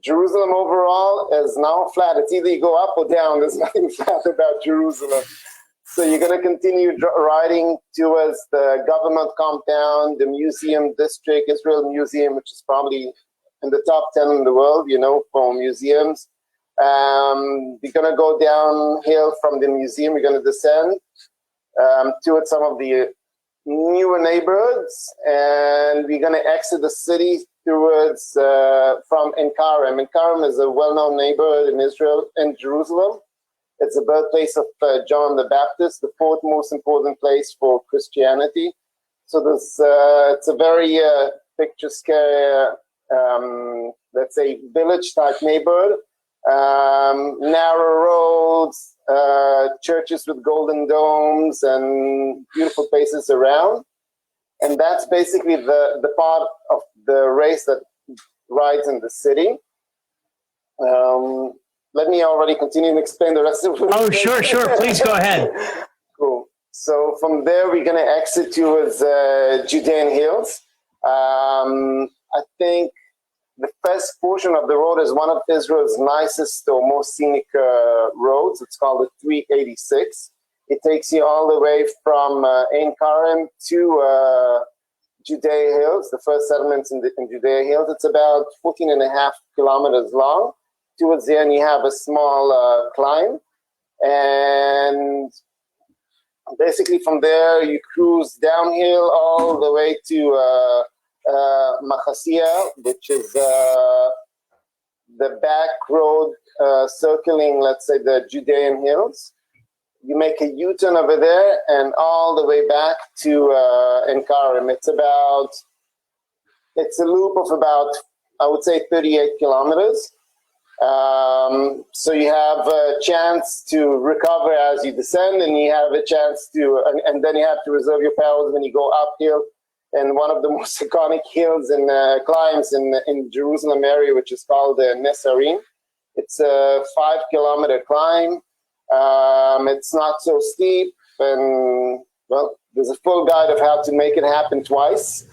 Jerusalem overall is now flat. It's either you go up or down. There's nothing flat about Jerusalem. So you're going to continue riding towards the government compound, the museum district, Israel Museum, which is probably in the top 10 in the world, for museums. We're going to go downhill from the museum. We're going to descend towards some of the newer neighborhoods, and we're going to exit the city towards from Enkarem. Enkarem is a well-known neighborhood in Israel, in Jerusalem. It's the birthplace of John the Baptist, the fourth most important place for Christianity. So this, it's a very picturesque, let's say, village-type neighborhood. Narrow roads, churches with golden domes, and beautiful places around. And that's basically the part of the race that rides in the city. Let me already continue and explain the rest of it. Oh, sure. Please go ahead. Cool. So from there, we're going to exit towards Judean Hills. I think the first portion of the road is one of Israel's nicest or most scenic roads. It's called the 386. It takes you all the way from Ein Karem to Judea Hills, the first settlements in Judea Hills. It's about 14.5 kilometers long. Towards the end, you have a small climb. And basically from there, you cruise downhill all the way to Machasia, which is the back road circling, let's say, the Judean Hills. You make a U-turn over there and all the way back to Ein Karem. It's a loop of about, I would say, 38 kilometers. So you have a chance to recover as you descend, and you have a chance to, and then you have to reserve your powers when you go uphill. And one of the most iconic hills and climbs in Jerusalem area, which is called the Nesarim. It's a 5-kilometer climb. It's not so steep, and well, there's a full guide of how to make it happen twice.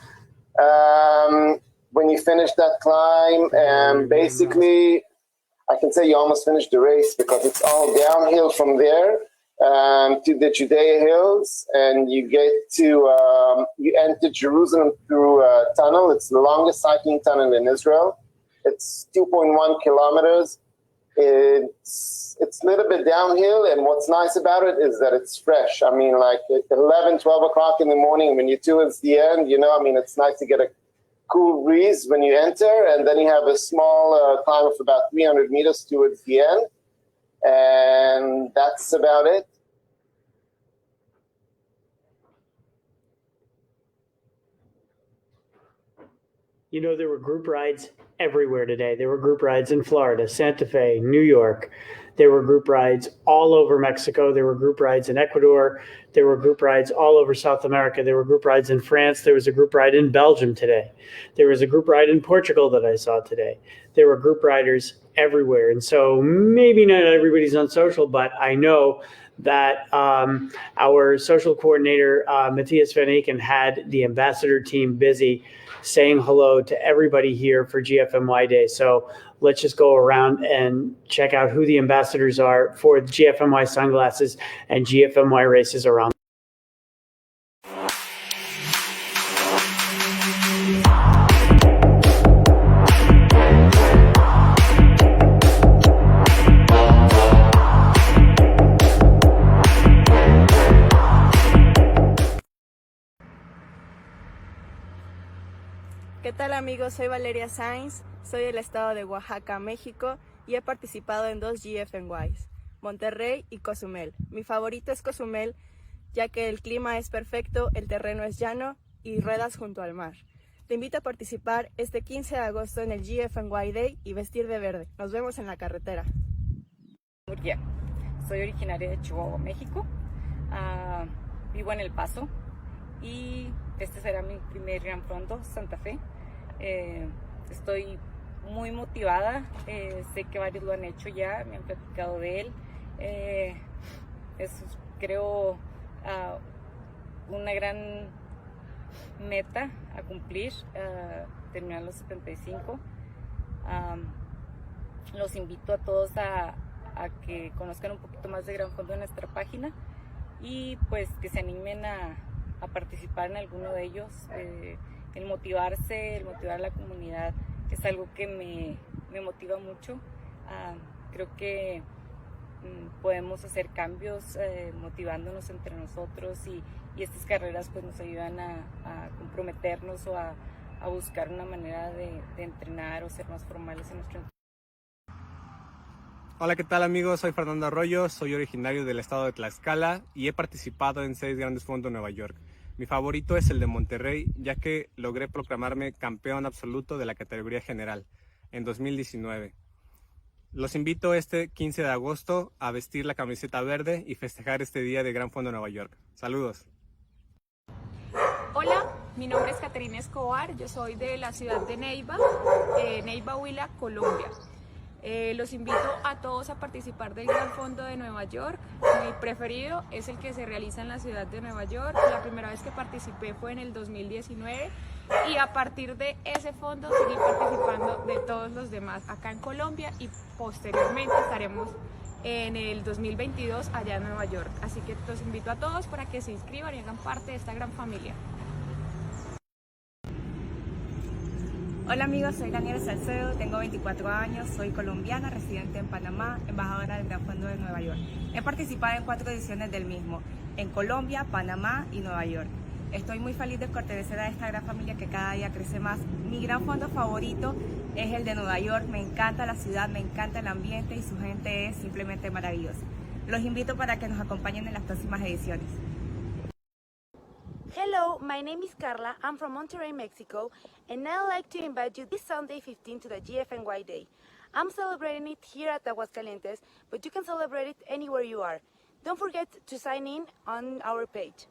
When you finish that climb, basically, I can say you almost finished the race because it's all downhill from there to the Judea Hills, and you get to you enter Jerusalem through a tunnel. It's the longest cycling tunnel in Israel. It's 2.1 kilometers. It's a little bit downhill, and what's nice about it is that it's fresh. I mean, like at 11, 12 o'clock in the morning when you're towards the end, it's nice to get a cool breeze when you enter, and then you have a small climb of about 300 meters towards the end, and that's about it. There were group rides everywhere today. There were group rides in Florida, Santa Fe, New York. There were group rides all over Mexico. There were group rides in Ecuador. There were group rides all over South America. There were group rides in France. There was a group ride in Belgium today. There was a group ride in Portugal that I saw today. There were group riders everywhere. And so maybe not everybody's on social, but I know that our social coordinator, Matthias Van Aken, had the ambassador team busy saying hello to everybody here for GFNY Day. So let's just go around and check out who the ambassadors are for GFNY sunglasses and GFNY races around. ¿Qué tal amigos? Soy Valeria Sainz, soy del estado de Oaxaca, México y he participado en 2 GFNYs, Monterrey y Cozumel. Mi favorito es Cozumel ya que el clima es perfecto, el terreno es llano y ruedas junto al mar. Te invito a participar este 15 de agosto en el GFNY Day y vestir de verde. Nos vemos en la carretera. Murguía. Soy originaria de Chihuahua, México. Vivo en El Paso y este será mi primer Gran Fondo, Santa Fe. Estoy muy motivada, sé que varios lo han hecho ya, me han platicado de él. Es, creo, una gran meta a cumplir, terminar los 75. Los invito a todos a que conozcan un poquito más de Gran Fondo en nuestra página y pues que se animen a participar en alguno de ellos. El motivarse, el motivar a la comunidad es algo que me motiva mucho. Creo que podemos hacer cambios motivándonos entre nosotros y estas carreras pues nos ayudan a comprometernos o a buscar una manera de entrenar o ser más formales en nuestro entrenamiento. Hola, ¿qué tal amigos? Soy Fernando Arroyo, soy originario del estado de Tlaxcala y he participado en 6 grandes fondos en Nueva York. Mi favorito es el de Monterrey, ya que logré proclamarme campeón absoluto de la categoría general en 2019. Los invito este 15 de agosto a vestir la camiseta verde y festejar este día de Gran Fondo Nueva York. Saludos. Hola, mi nombre es Caterina Escobar, yo soy de la ciudad de Neiva, Neiva, Huila, Colombia. Los invito a todos a participar del Gran Fondo de Nueva York. Mi preferido es el que se realiza en la ciudad de Nueva York. La primera vez que participé fue en el 2019 y a partir de ese fondo seguí participando de todos los demás acá en Colombia y posteriormente estaremos en el 2022 allá en Nueva York. Así que los invito a todos para que se inscriban y hagan parte de esta gran familia. Hola amigos, soy Daniela Salcedo, tengo 24 años, soy colombiana, residente en Panamá, embajadora del Gran Fondo de Nueva York. He participado en 4 ediciones del mismo, en Colombia, Panamá y Nueva York. Estoy muy feliz de pertenecer a esta gran familia que cada día crece más. Mi gran fondo favorito es el de Nueva York, me encanta la ciudad, me encanta el ambiente y su gente es simplemente maravillosa. Los invito para que nos acompañen en las próximas ediciones. Hello, my name is Carla, I'm from Monterrey, Mexico, and I'd like to invite you this Sunday 15 to the GFNY Day. I'm celebrating it here at Aguascalientes, but you can celebrate it anywhere you are. Don't forget to sign in on our page.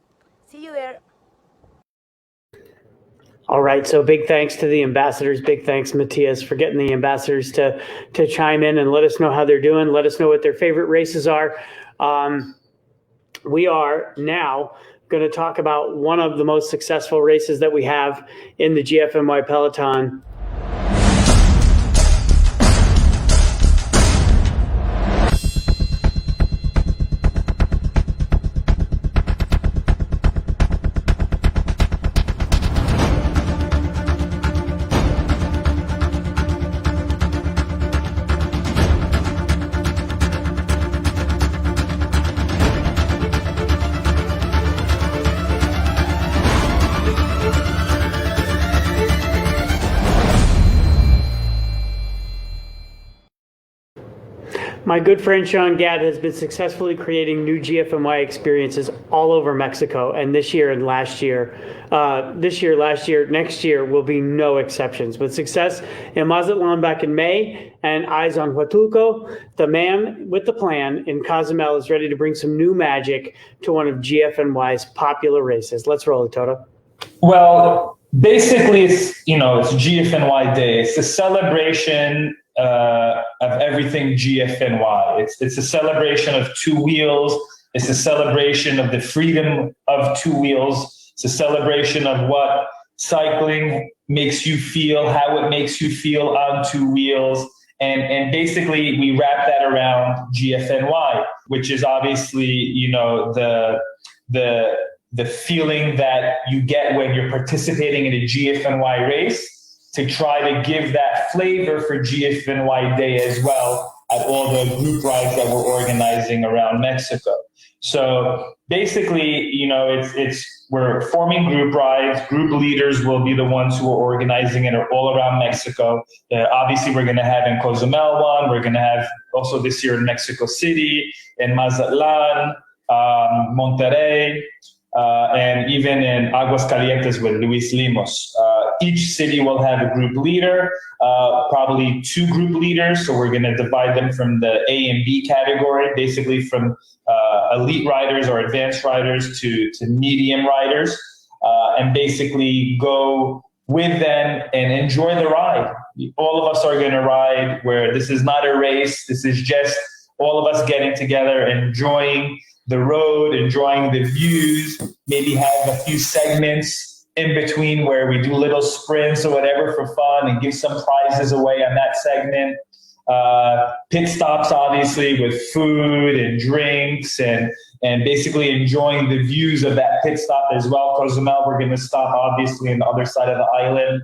See you there. All right, so big thanks to the ambassadors. Big thanks, Matthias, for getting the ambassadors to chime in and let us know how they're doing. Let us know what their favorite races are. We are now going to talk about one of the most successful races that we have in the GFNY Peloton. My good friend Sean Gadd has been successfully creating new GFNY experiences all over Mexico, and this year and last year, next year will be no exceptions. With success in Mazatlan back in May and eyes on Huatulco, the man with the plan in Cozumel is ready to bring some new magic to one of GFNY's popular races. Let's roll it, Toto. Well, basically, it's GFNY Day. It's a celebration of everything GFNY. It's a celebration of two wheels. It's a celebration of the freedom of two wheels. It's a celebration of what cycling makes you feel, how it makes you feel on two wheels. And basically, we wrap that around GFNY, which is obviously, the feeling that you get when you're participating in a GFNY race, to try to give that flavor for GFNY Day as well at all the group rides that we're organizing around Mexico. So basically, we're forming group rides. Group leaders will be the ones who are organizing it all around Mexico. Obviously, we're going to have in Cozumel one. We're going to have also this year in Mexico City, in Mazatlan, Monterrey, and even in Aguascalientes with Luis Limos. Each city will have a group leader, probably two group leaders. So we're going to divide them from the A and B category, basically from elite riders or advanced riders to medium riders, and basically go with them and enjoy the ride. All of us are going to ride where this is not a race. This is just all of us getting together, enjoying the road, enjoying the views, maybe have a few segments in between where we do little sprints or whatever for fun and give some prizes away on that segment. Pit stops, obviously, with food and drinks and basically enjoying the views of that pit stop as well. Cozumel, we're going to stop, obviously, on the other side of the island.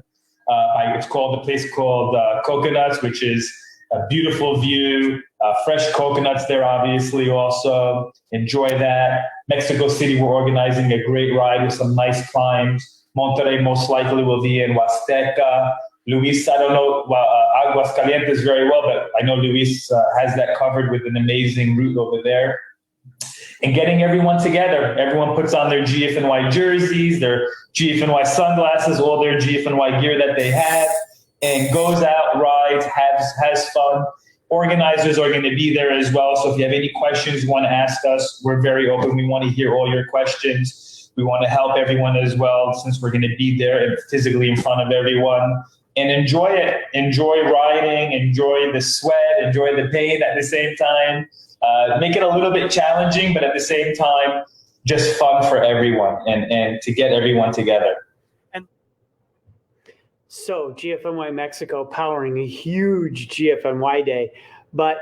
It's called the place called Coconuts, which is a beautiful view. Fresh coconuts there, obviously, also. Enjoy that. Mexico City, we're organizing a great ride with some nice climbs. Monterrey most likely will be in Huasteca. Luis, I don't know Aguascalientes very well, but I know Luis has that covered with an amazing route over there. And getting everyone together. Everyone puts on their GFNY jerseys, their GFNY sunglasses, all their GFNY gear that they have, and goes out, rides, has fun. Organizers are going to be there as well. So if you have any questions you want to ask us, we're very open. We want to hear all your questions. We want to help everyone as well, since we're going to be there and physically in front of everyone. And enjoy it. Enjoy riding. Enjoy the sweat. Enjoy the pain at the same time. Make it a little bit challenging, but at the same time, just fun for everyone and to get everyone together. So GFNY Mexico powering a huge GFNY day. But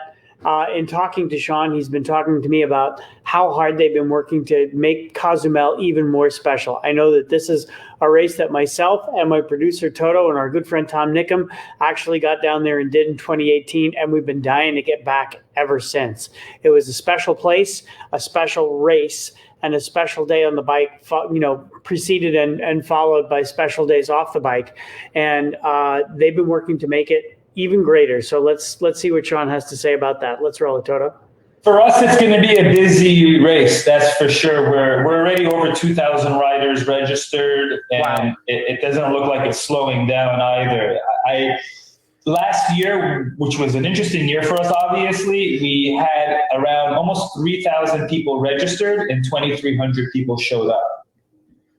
in talking to Sean, he's been talking to me about how hard they've been working to make Cozumel even more special. I know that this is a race that myself and my producer Toto and our good friend Tom Nickham actually got down there and did in 2018, and we've been dying to get back ever since. It was a special place, a special race, and a special day on the bike, preceded and followed by special days off the bike. And they've been working to make it even greater. So let's see what Sean has to say about that. Let's roll it, Toto. For us, it's going to be a busy race, that's for sure. We're already over 2,000 riders registered, and wow. It doesn't look like it's slowing down either. Last year, which was an interesting year for us, obviously, we had around almost 3,000 people registered and 2,300 people showed up,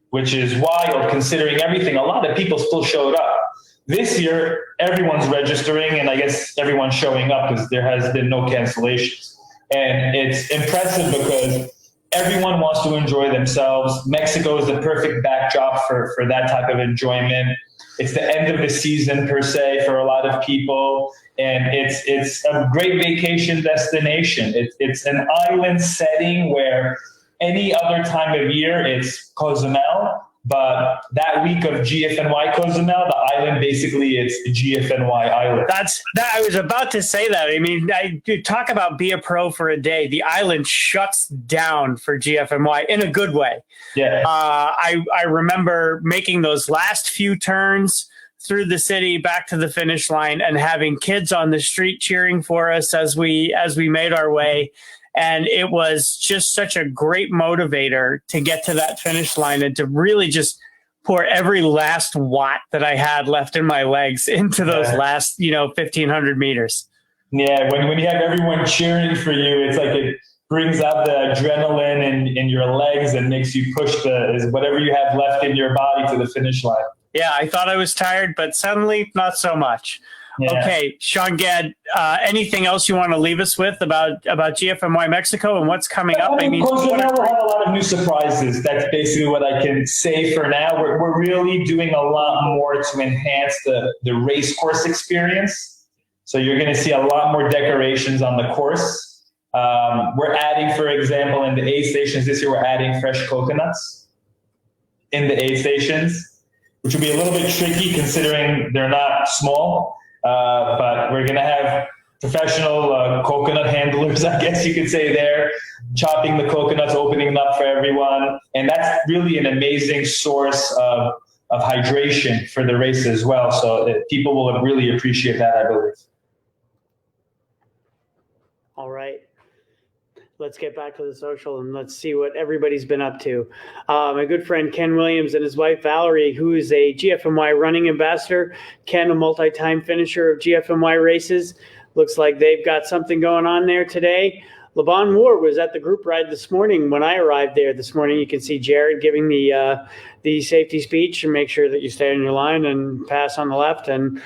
which is wild considering everything. A lot of people still showed up. This year, everyone's registering, and I guess everyone's showing up because there has been no cancellations. And it's impressive because everyone wants to enjoy themselves. Mexico is the perfect backdrop for that type of enjoyment. It's the end of the season, per se, for a lot of people. And it's a great vacation destination. It's an island setting where any other time of year, it's Cozumel. But that week of GFNY Cozumel, the island, basically it's the GFNY island. I was about to say that. I mean, talk about be a pro for a day. The island shuts down for GFNY in a good way. Yeah. I remember making those last few turns through the city back to the finish line and having kids on the street cheering for us as we made our way. And it was just such a great motivator to get to that finish line and to really just pour every last watt that I had left in my legs into those last, 1,500 meters. Yeah, when you have everyone cheering for you, it's like it brings out the adrenaline in your legs and makes you push whatever you have left in your body to the finish line. Yeah, I thought I was tired, but suddenly not so much. Yeah. Okay, Sean Gadd, anything else you want to leave us with about GFNY Mexico and what's coming up? I mean, we'll have a lot of new surprises. That's basically what I can say for now. We're really doing a lot more to enhance the race course experience. So you're going to see a lot more decorations on the course. We're adding, for example, in the aid stations this year, we're adding fresh coconuts in the aid stations, which will be a little bit tricky considering they're not small. But we're going to have professional coconut handlers, I guess you could say there, chopping the coconuts, opening them up for everyone. And that's really an amazing source of hydration for the race as well. So people will really appreciate that, I believe. All right. Let's get back to the social and let's see what everybody's been up to. My good friend Ken Williams and his wife Valerie, who is a GFNY running ambassador. Ken, a multi-time finisher of GFNY races. Looks like they've got something going on there today. LeBon Moore was at the group ride this morning when I arrived there this morning. You can see Jared giving the safety speech and make sure that you stay in your line and pass on the left and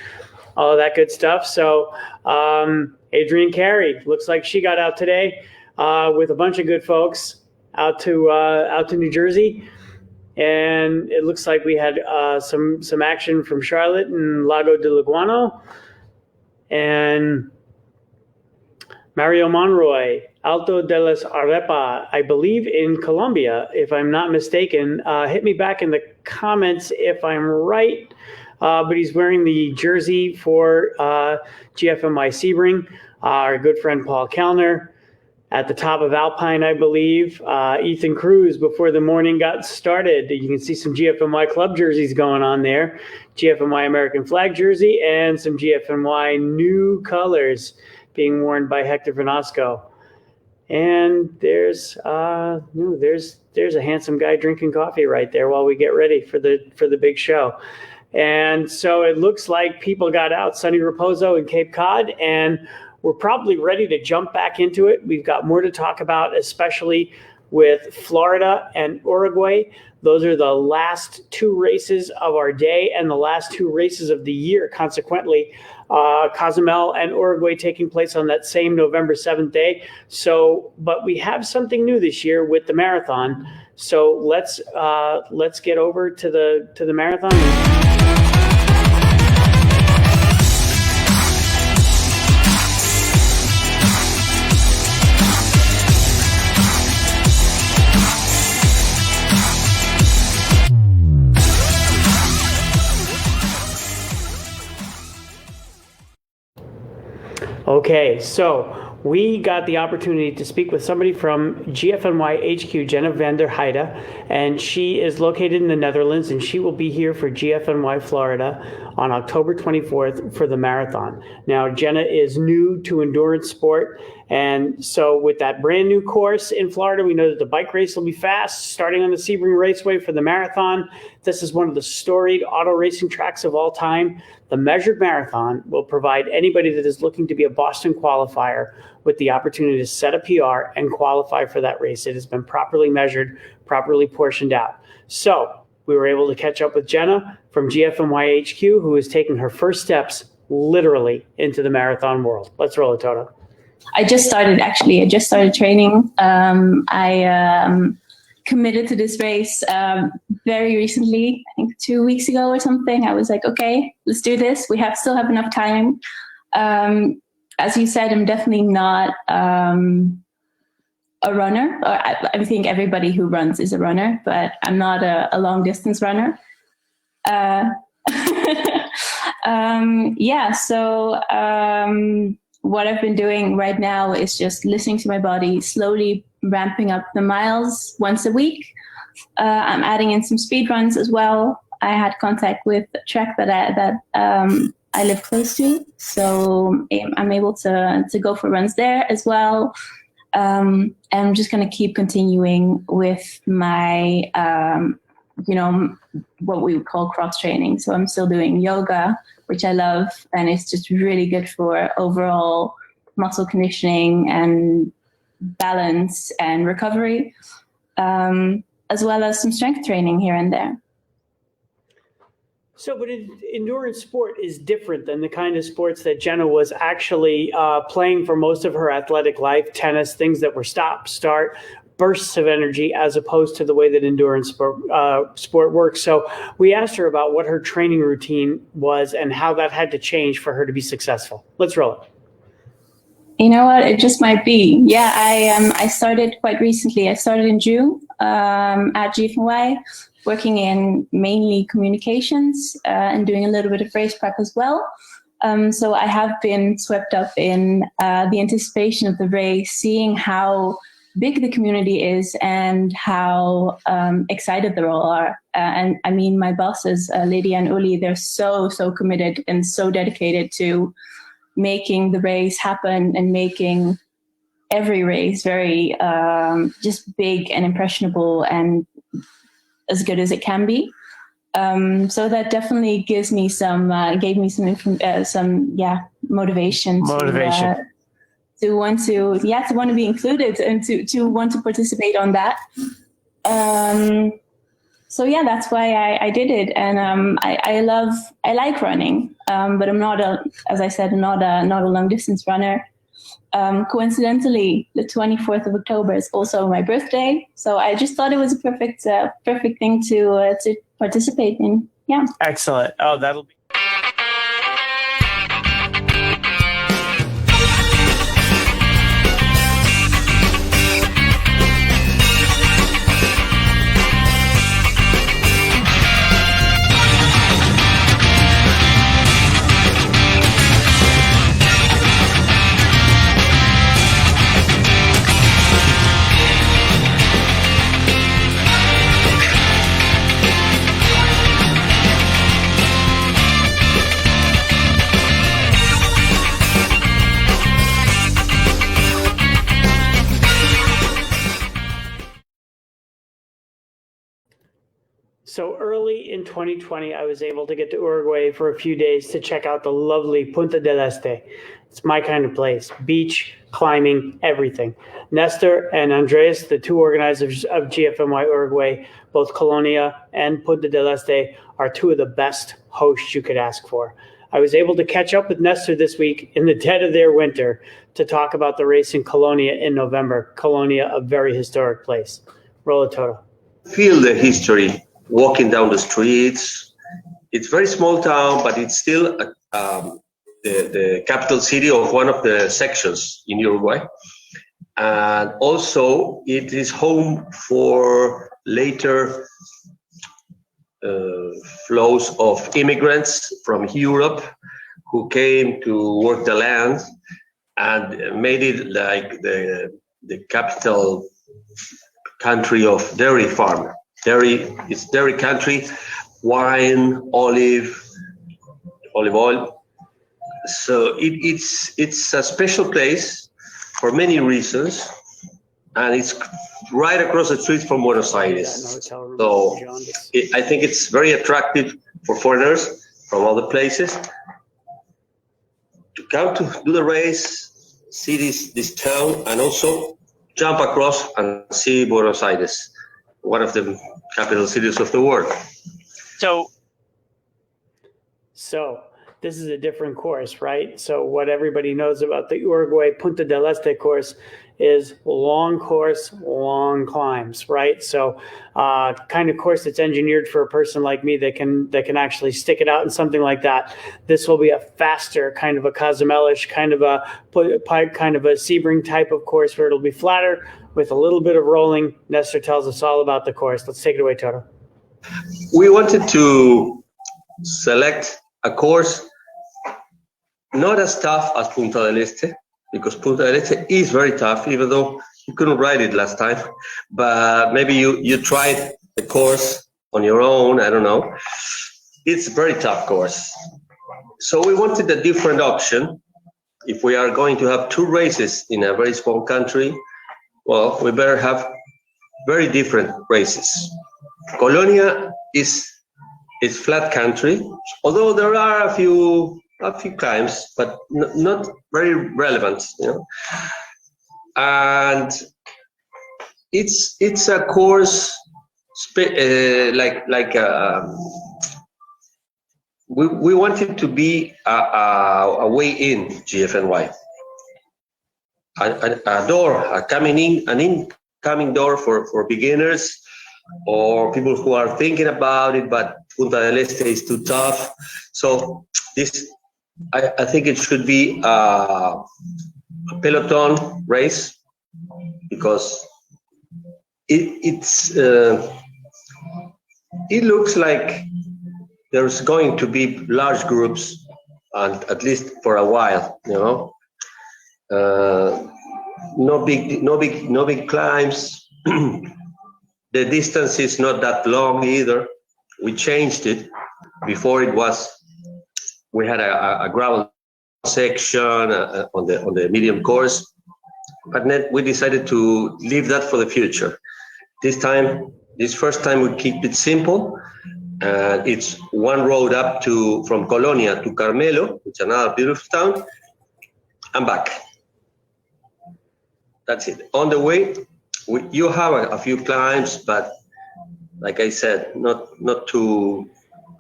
all of that good stuff. So Adrienne Carey, looks like she got out today. With a bunch of good folks out to New Jersey, and it looks like we had some action from Charlotte and Lago de Leguano, and Mario Monroy, Alto de las Arepa, I believe in Colombia, if I'm not mistaken. Hit me back in the comments if I'm right, but he's wearing the jersey for GFNY Sebring. Our good friend Paul Kellner. At the top of Alpine, I believe, Ethan Cruz, before the morning got started. You can see some GFNY club jerseys going on there, GFNY American flag jersey, and some GFNY new colors being worn by Hector Vinasco. And there's a handsome guy drinking coffee right there while we get ready for the big show. And so it looks like people got out, Sunny Reposo and Cape Cod, and we're probably ready to jump back into it. We've got more to talk about, especially with Florida and Uruguay. Those are the last two races of our day and the last two races of the year. Consequently, Cozumel and Uruguay taking place on that same November 7th day. So, but we have something new this year with the marathon. So let's get over to the marathon. Okay, so we got the opportunity to speak with somebody from GFNY HQ, Jenna van der Heide, and she is located in the Netherlands, and she will be here for GFNY Florida on October 24th for the marathon. Now, Jenna is new to endurance sport, and so with that brand new course in Florida, we know that the bike race will be fast, starting on the Sebring Raceway for the marathon. This is one of the storied auto racing tracks of all time. The measured marathon will provide anybody that is looking to be a Boston qualifier with the opportunity to set a PR and qualify for that race. It has been properly measured, properly portioned out. So we were able to catch up with Jenna from GFNY HQ, who is taking her first steps literally into the marathon world. Let's roll it, Toto. I just started training. I committed to this race very recently, I think 2 weeks ago or something. I was like, okay, let's do this. We still have enough time. As you said, I'm definitely not a runner. I think everybody who runs is a runner, but I'm not a long distance runner. What I've been doing right now is just listening to my body, slowly ramping up the miles once a week. I'm adding in some speed runs as well. I had contact with a track that I live close to, so I'm able to go for runs there as well. And I'm just going to keep continuing with my, what we would call cross training. So I'm still doing yoga, which I love, and it's just really good for overall muscle conditioning and balance and recovery, as well as some strength training here and there. So, but endurance sport is different than the kind of sports that Jenna was actually playing for most of her athletic life, tennis, things that were stop, start, bursts of energy, as opposed to the way that endurance sport works. So we asked her about what her training routine was and how that had to change for her to be successful. Let's roll it. You know what? It just might be. Yeah, I started quite recently. I started in June at GFNY, working in mainly communications and doing a little bit of race prep as well. So I have been swept up in the anticipation of the race, seeing how big the community is and how excited they all are. And I mean, my bosses, Lydia and Uli, they're so committed and so dedicated to making the race happen and making every race very just big and impressionable and as good as it can be. So that definitely gives me gave me some motivation. To want to be included and to want to participate on that. So yeah, that's why I did it, and I like running, but I'm not as I said, not a long distance runner. Coincidentally, the 24th of October is also my birthday, so I just thought it was a perfect thing to participate in. Yeah. Excellent. Oh, that'll be. So early in 2020, I was able to get to Uruguay for a few days to check out the lovely Punta del Este. It's my kind of place. Beach, climbing, everything. Nestor and Andres, the two organizers of GFNY Uruguay, both Colonia and Punta del Este, are two of the best hosts you could ask for. I was able to catch up with Nestor this week in the dead of their winter to talk about the race in Colonia in November. Colonia, a very historic place. Roll it, Toto. Feel the history. Walking down the streets, it's a very small town, but it's still the capital city of one of the sections in Uruguay. And also it is home for later flows of immigrants from Europe who came to work the land and made it like the capital country of dairy farm. It's dairy country, wine, olive oil. So it's a special place for many reasons, and it's right across the street from Buenos Aires. So I think it's very attractive for foreigners from other places to come to do the race, see this town, and also jump across and see Buenos Aires, one of the capital cities of the world. So this is a different course, right? So what everybody knows about the Uruguay Punta del Este course is long course, long climbs, right? So kind of course that's engineered for a person like me that can actually stick it out in something like that. This will be a faster kind of a Cozumel-ish, kind of a Sebring type of course where it'll be flatter with a little bit of rolling. Nestor tells us all about the course. Let's take it away, Toto. We wanted to select a course not as tough as Punta del Este, because Punta del Este is very tough, even though you couldn't ride it last time. But maybe you tried the course on your own, I don't know. it's a very tough course. So we wanted a different option. If we are going to have 2 races in a very small country, well, we better have very different races. Colonia is flat country, although there are a few climbs, but not very relevant, you know. And it's a course we want it to be a way in GFNY, a door, an incoming door for beginners or people who are thinking about it, but Punta del Este is too tough. So this, I think it should be a peloton race, because it looks like there's going to be large groups, and at least for a while, you know. No big climbs. The distance is not that long either. We changed it. Before we had a gravel section on the medium course, but then we decided to leave that for the future. This first time we keep it simple. It's one road up from Colonia to Carmelo, which is another beautiful town, and back. That's it. On the way, you have a few climbs, but like I said, not too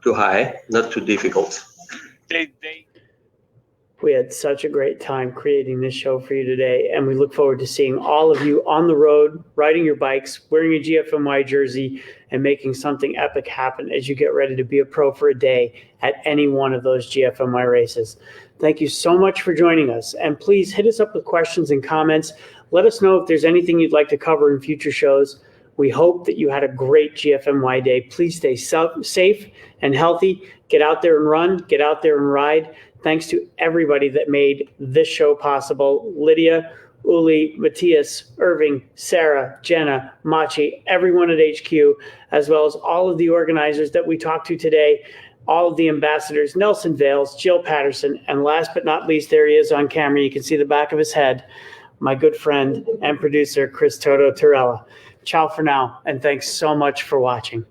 high, not too difficult. We had such a great time creating this show for you today, and we look forward to seeing all of you on the road, riding your bikes, wearing a GFNY jersey, and making something epic happen as you get ready to be a pro for a day at any one of those GFNY races. Thank you so much for joining us, and please hit us up with questions and comments. Let us know if there's anything you'd like to cover in future shows. We hope that you had a great GFNY day. Please stay safe and healthy. Get out there and run. Get out there and ride. Thanks to everybody that made this show possible. Lydia, Uli, Matthias, Irving, Sarah, Jenna, Machi, everyone at HQ, as well as all of the organizers that we talked to today, all of the ambassadors, Nelson Vales, Jill Patterson, and last but not least, there he is on camera. You can see the back of his head, my good friend and producer, Chris Toto Torella. Ciao for now, and thanks so much for watching.